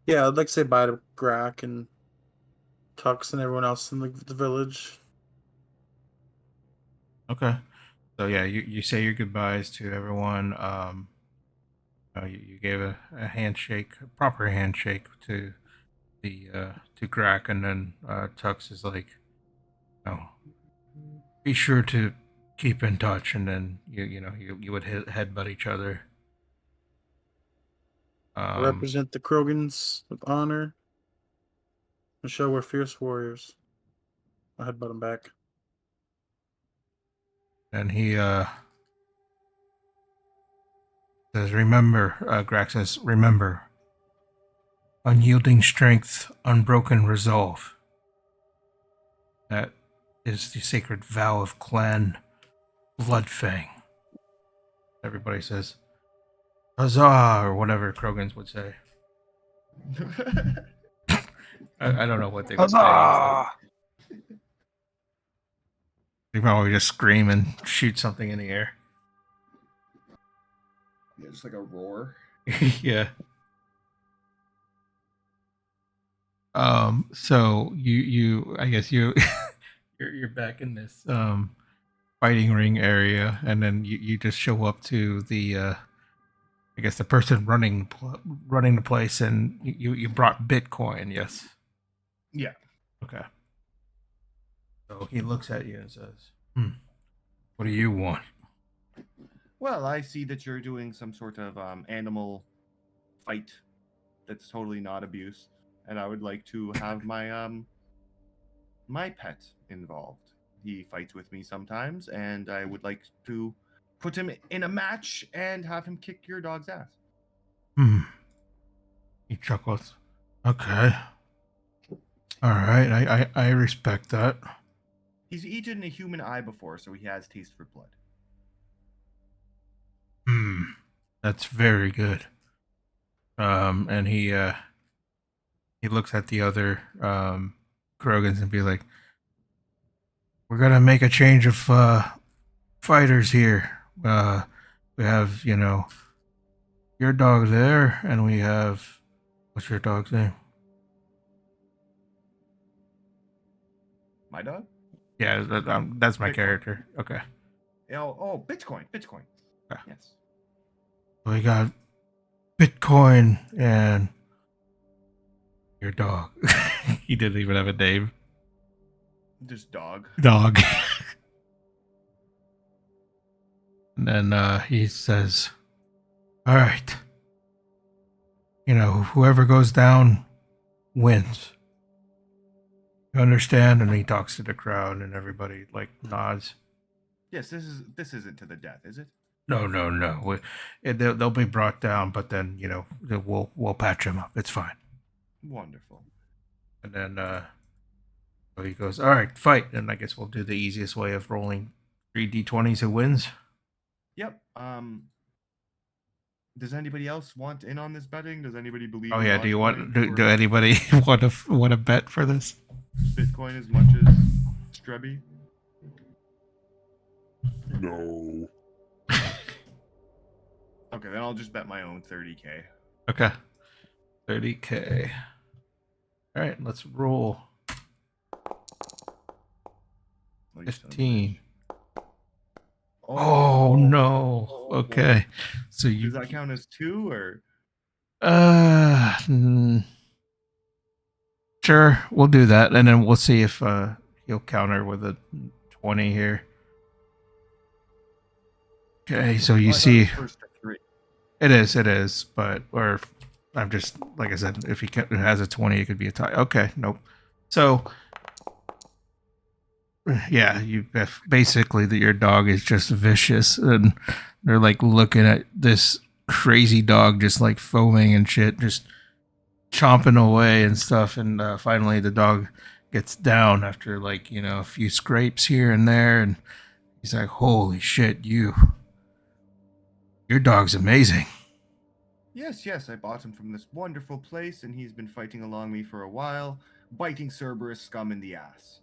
Yeah, I'd like to say bye to Grak and Tux and everyone else in the village. Okay. So yeah, you say your goodbyes to everyone. You gave a handshake, a proper handshake to the to Grak, and then Tux is like, be sure to keep in touch, and then you would headbutt each other. Represent the Krogans with honor and show we're fierce warriors. I headbutt him back. And he says, remember, Grak says, remember, unyielding strength, unbroken resolve. That is the sacred vow of Clan Bloodfang. Everybody says, huzzah, or whatever Krogans would say. I don't know what they would say. Huzzah! They probably just scream and shoot something in the air. Yeah, just like a roar. Yeah. So you I guess you're back in this fighting ring area, and then you just show up to the I guess the person running the place, and you brought Bitcoin, yes? Yeah. Okay. So he looks at you and says, what do you want? Well, I see that you're doing some sort of animal fight that's totally not abuse, and I would like to have my my pet involved. He fights with me sometimes, and I would like to put him in a match and have him kick your dog's ass. He chuckles. Okay. All right, I respect that. He's eaten a human eye before, so he has taste for blood. That's very good. And he looks at the other Krogans and be like, we're gonna make a change of fighters here. We have, your dog there, and we have, what's your dog's name? My dog? Yeah, that's my Bitcoin. character. Okay. Oh, Bitcoin. Yeah. Yes. We got Bitcoin and your dog. He didn't even have a name. Just dog. Dog. And then he says, all right. Whoever goes down wins. You understand? And he talks to the crowd, and everybody nods. Yes, this isn't to the death, is it? No. They'll be brought down, but then we'll patch them up. It's fine. Wonderful. And then So he goes, all right, fight. And I guess we'll do the easiest way of rolling 3d20s who wins. Yep. Does anybody else want in on this betting? Does anybody believe Oh in yeah, do you want Dogecoin do or anybody want to bet for this? Bitcoin as much as Strebby? No. Okay, then I'll just bet my own 30k. Okay. 30k. All right, let's roll. Oh, you son of a 15. bitch. Oh no. Okay. So you Does that count as 2 or? Sure, we'll do that, and then we'll see if he'll counter with a 20 here. Okay, so you Oh, I thought it see, was first to 3. it is, but or I'm just like I said, if he has a 20, it could be a tie. Okay, nope. So yeah, you basically that your dog is just vicious, and they're like looking at this crazy dog just like foaming and shit, just chomping away and stuff, and finally the dog gets down after like a few scrapes here and there, and he's like, holy shit, your dog's amazing. Yes, I bought him from this wonderful place, and he's been fighting along me for a while, biting Cerberus scum in the ass.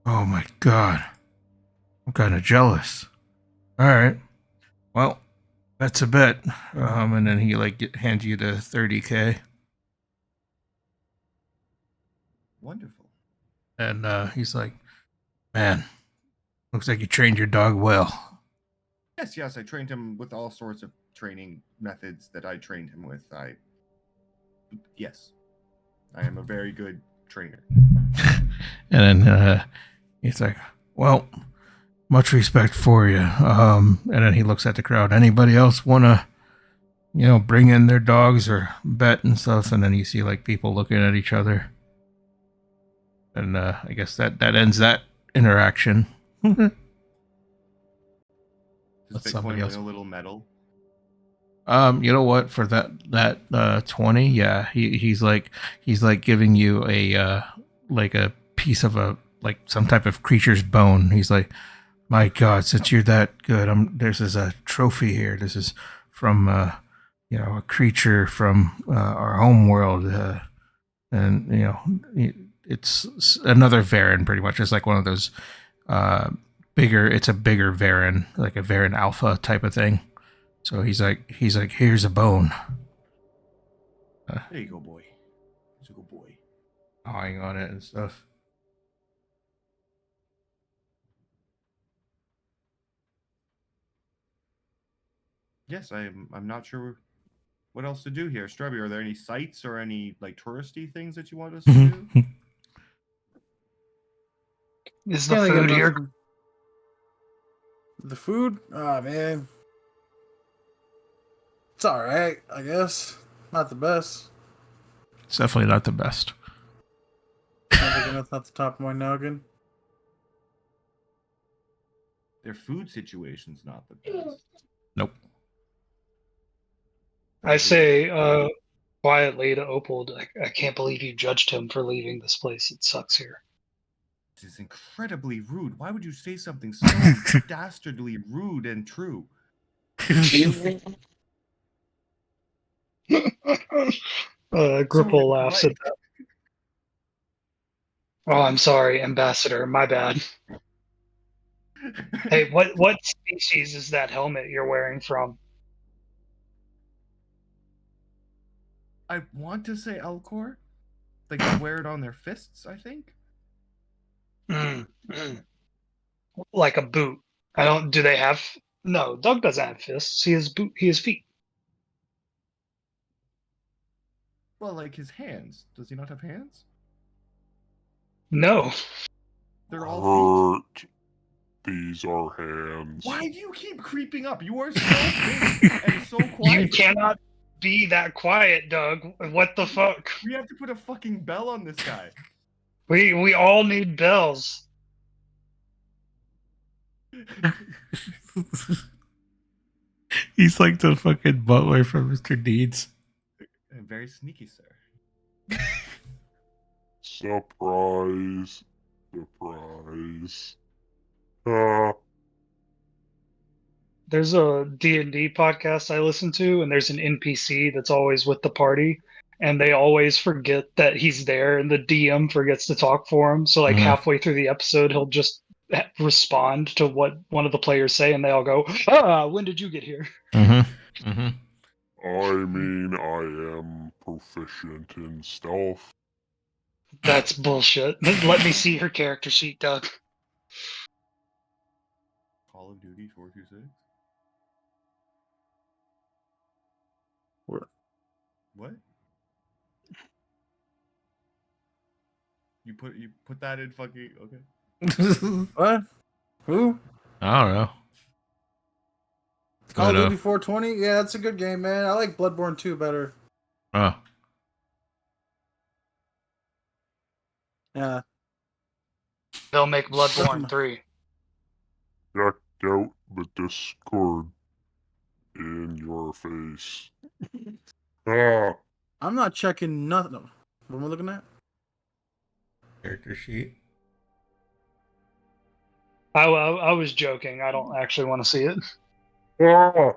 Oh my god, I'm kind of jealous. All right, well, that's a bet. And then he like hands you the 30k, Wonderful. and he's like, man, looks like you trained your dog well. Yes, I trained him with all sorts of training methods that I trained him with. Yes, I am a very good trainer. And then he's like, well, much respect for you. And then he looks at the crowd. Anybody else want to, bring in their dogs or bet and stuff? And then you see like people looking at each other. And I guess that ends that interaction. Does Let somebody Bitcoin else. win a little medal? You know what? For that 20, yeah, he's like giving you a like a piece of like some type of creature's bone. He's like, my God, since you're that good, this is a trophy here. This is from a creature from our home world, and it's another Varen, pretty much. It's like one of those bigger. It's a bigger Varen, like a Varen Alpha type of thing. So he's like, here's a bone. There you go, boy. He's a good boy. Gnawing on it and stuff. Yes, I'm not sure what else to do here. Strawberry, are there any sites or any like touristy things that you want us to do? Is the Can't think of food here? nothing. The food? Oh man. It's alright, I guess. Not the best. It's definitely not the best. Can't think of nothing off the top of my noggin. Their food situation's not the best. Nope. I say quietly to Opold, I can't believe you judged him for leaving this place. It sucks here. This is incredibly rude. Why would you say something so dastardly rude and true? Gripple laughs at that. Oh, I'm sorry, Ambassador. My bad. Hey, what species is that helmet you're wearing from? I want to say Elcor. Like they wear it on their fists, I think. Like a boot. I don't. Do they have? No, Doug doesn't have fists. He has boot. He has feet. Well, like his hands. Does he not have hands? No. They're all feet. Hurt. These are hands. Why do you keep creeping up? You are so big and so quiet. You cannot be that quiet, Doug. What the fuck? We have to put a fucking bell on this guy. We all need bells. He's like the fucking butler from Mr. Deeds. Very sneaky, sir. Surprise. Surprise. Ah. There's a D&D podcast I listen to, and there's an NPC that's always with the party, and they always forget that he's there, and the DM forgets to talk for him. So, like, Mhm. halfway through the episode, he'll just respond to what one of the players say, and they all go, "Ah, when did you get here?" Mm-hmm. Mm-hmm. I mean, I am proficient in stealth. That's bullshit. Let me see her character sheet, Doug. Call of Duty 426. What? What? You put that in fucking okay. What? Who? I don't know. Call of But, Duty 420? Yeah, that's a good game, man. I like Bloodborne 2 better. oh. Yeah. They'll make Bloodborne 3. Checked out the Discord in your face. Ah. I'm not checking nothing. What am I looking at? Character sheet. I was joking. I don't actually want to see it. Ah.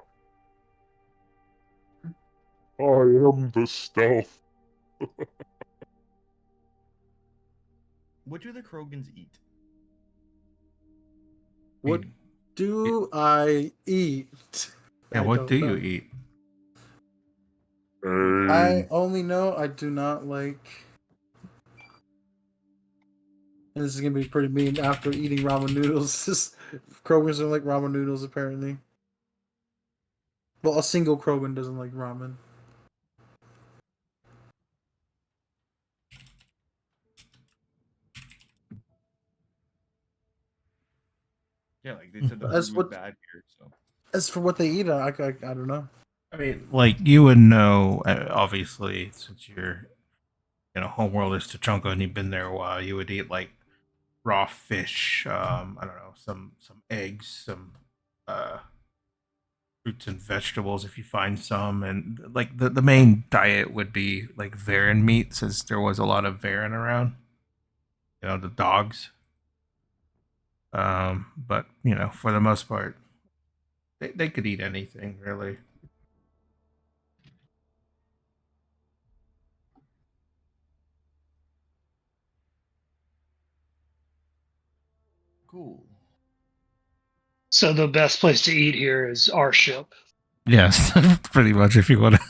I am the stealth. What do the Krogans eat? What do I eat? Yeah, I what don't do know. you eat? I only know I do not like. And this is gonna be pretty mean after eating ramen noodles. Krogans don't like ramen noodles, apparently. Well, a single Krogan doesn't like ramen. Yeah, like they said the As food was what- bad here, so As for what they eat, I don't know. I mean, like, you would know, obviously, since you're, homeworld is Tachanka and you've been there a while, you would eat, like, raw fish, I don't know, some eggs, some fruits and vegetables if you find some, and like the main diet would be like Varan meat, since there was a lot of Varan around, the dogs. But for the most part, they could eat anything really. cool. So the best place to eat here is our ship. Yes, pretty much. If you want to,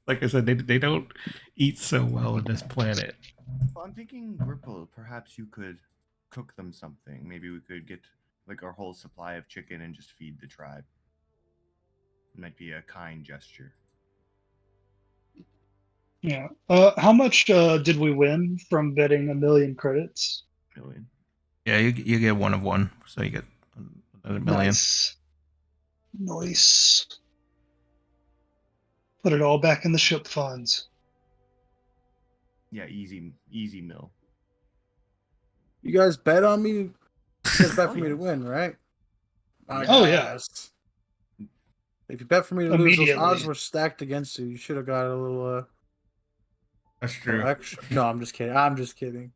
like I said, they don't eat so well on this planet. Well, I'm thinking, Gripple, perhaps you could cook them something. Maybe we could get like our whole supply of chicken and just feed the tribe. It might be a kind gesture. Yeah. How much did we win from betting 1,000,000 credits? Million. Yeah, you get one of one, so you get another million. Nice. Nice. Put it all back in the ship funds. Yeah, easy mill. You guys bet on me. You guys bet for me yeah. to win, right? Oh, yeah. If you bet for me to lose, those Immediately. odds were stacked against you. You should have got a little That's true. extra. No, I'm just kidding. I'm just kidding.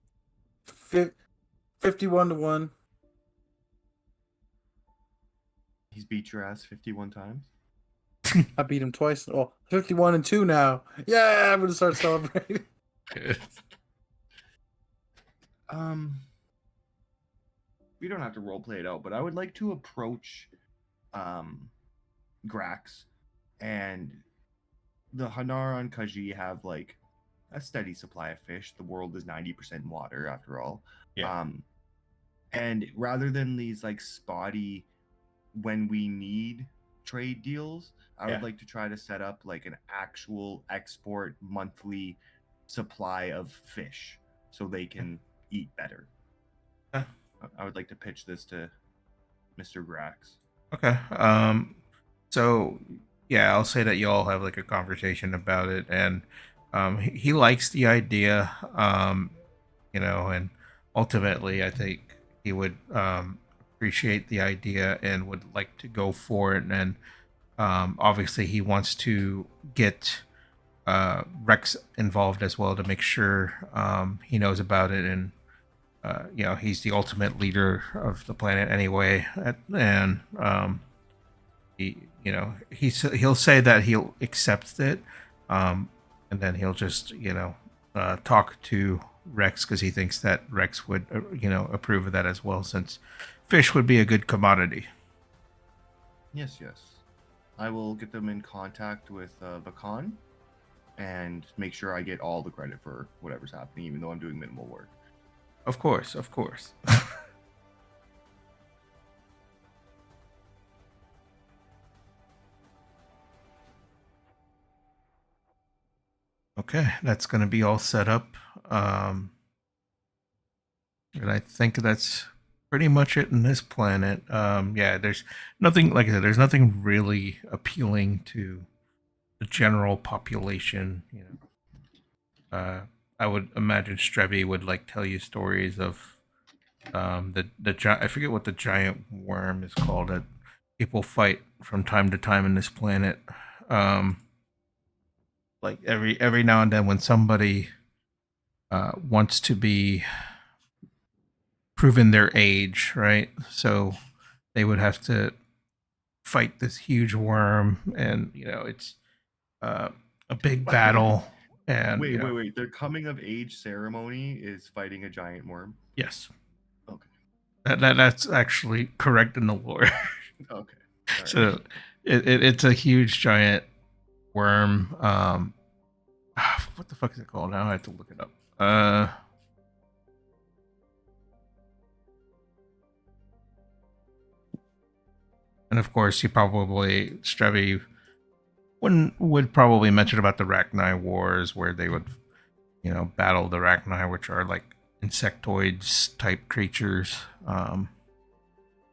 51-1. He's beat your ass 51 times. I beat him twice. Oh, 51-2 now. Yeah, I'm gonna start celebrating. We don't have to role play it out, but I would like to approach Grax and the Hanar and Kaji have like a steady supply of fish. The world is 90% water after all. Yeah. And rather than these like spotty when we need trade deals, I would like to try to set up like an actual export monthly supply of fish so they can eat better. I would like to pitch this to Mr. Grax. Okay. So yeah, I'll say that y'all have like a conversation about it, and he likes the idea. And ultimately, I think he would appreciate the idea and would like to go for it. And obviously, he wants to get Rex involved as well to make sure he knows about it, and he's the ultimate leader of the planet anyway, and he'll say that he'll accept it, and then he'll just talk to Rex because he thinks that Rex would approve of that as well, since fish would be a good commodity. Yes. I will get them in contact with Vakan and make sure I get all the credit for whatever's happening, even though I'm doing minimal work. Of course. Okay, that's going to be all set up. And I think that's pretty much it in this planet. There's nothing, like I said, there's nothing really appealing to the general population. I would imagine Strebi would tell you stories of I forget what the giant worm is called that people fight from time to time in this planet. Like every now and then when somebody wants to be proven their age, right? So they would have to fight this huge worm, and it's a big battle. And wait. Their coming of age ceremony is fighting a giant worm. Yes. Okay. That's actually correct in the lore. Okay. Right. So it's a huge giant worm. What the fuck is it called? Now I have to look it up. And of course, Strebi would probably mention about the Rachni Wars, where they would, battle the Rachni, which are like insectoids type creatures.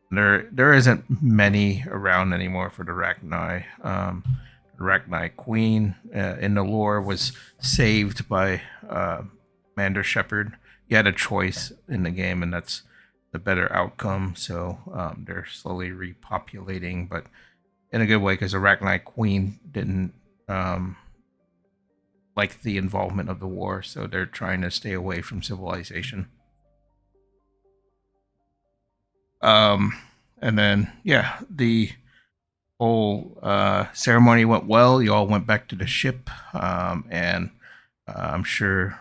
There isn't many around anymore for the Rachni. Rachni Queen in the lore was saved by Mander Shepherd. You had a choice in the game, and that's the better outcome. So they're slowly repopulating, but in a good way, because the Rachni Queen didn't like the involvement of the war, so they're trying to stay away from civilization. And then the whole ceremony went well. You all went back to the ship, and I'm sure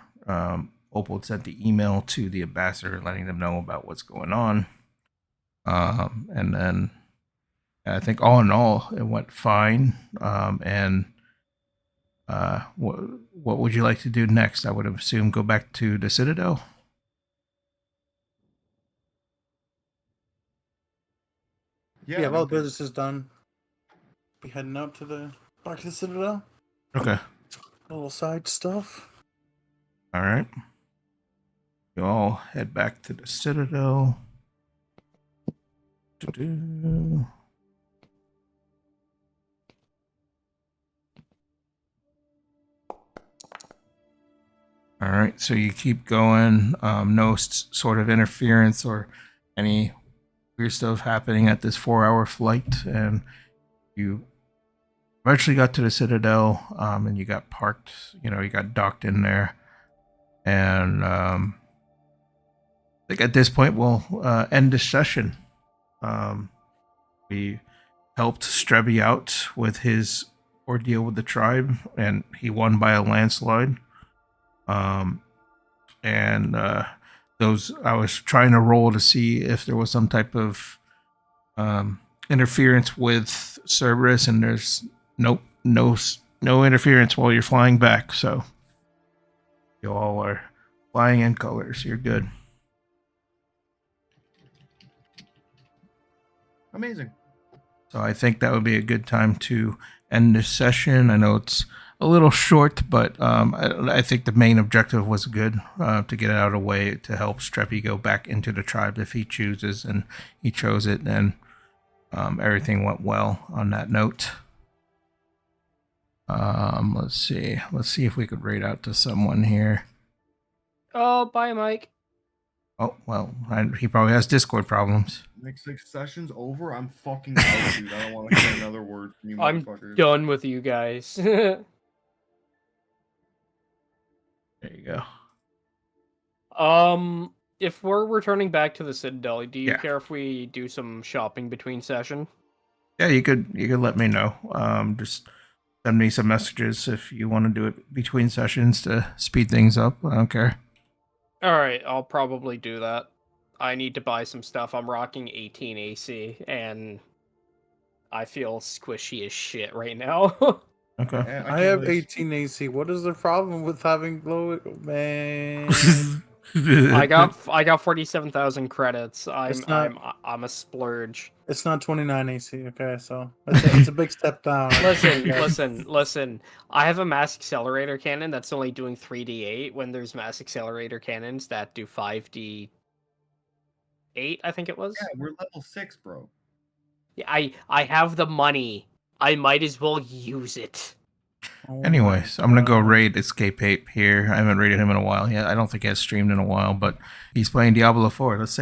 Opal sent the email to the ambassador letting them know about what's going on. And then I think all in all, it went fine. And what would you like to do next? I would assume go back to the Citadel. Yeah, all the business is done. Be heading out back to the Citadel. Okay. A little side stuff. All right. You all head back to the Citadel. Doo-doo. All right, so you keep going. No sort of interference or any weird stuff happening at this 4-hour flight, and you eventually got to the Citadel, and you got parked. You got docked in there, and I think at this point we'll end this session. We helped Strebi out with his ordeal with the tribe, and he won by a landslide. And those, I was trying to roll to see if there was some type of interference with Cerberus, and there's no interference while you're flying back. So you all are flying in colors. You're good. Amazing. So I think that would be a good time to end this session. I know it's a little short, but I think the main objective was good, to get it out of the way to help Strebi go back into the tribe if he chooses, and he chose it, and everything went well on that note. Let's see if we could raid out to someone here. Oh, bye, Mike. Oh, well, he probably has Discord problems. Next 6 sessions over, I'm fucking out, dude. I don't want to hear another word from you I'm motherfuckers. done with you guys. There you go. If we're returning back to the Citadel, do you Yeah. care if we do some shopping between session? Yeah, you could let me know. Just send me some messages if you want to do it between sessions to speed things up. I don't care. All right, I'll probably do that. I need to buy some stuff. I'm rocking 18 AC, and I feel squishy as shit right now. Okay. Yeah, I can't have really 18 AC. What is the problem with having low? Man, I got 47,000 credits. It's not- I'm a splurge. it's not 29 AC. Okay, so it's a big step down. Listen. I have a mass accelerator cannon that's only doing 3d8 when there's mass accelerator cannons that do 5d8, I think it was. Yeah, we're level 6, bro. Yeah, I have the money. I might as well use it. Oh my Anyways, I'm gonna go God. raid Escape Ape here. I haven't raided him in a while yet. I don't think he has streamed in a while, but he's playing Diablo 4. Let's say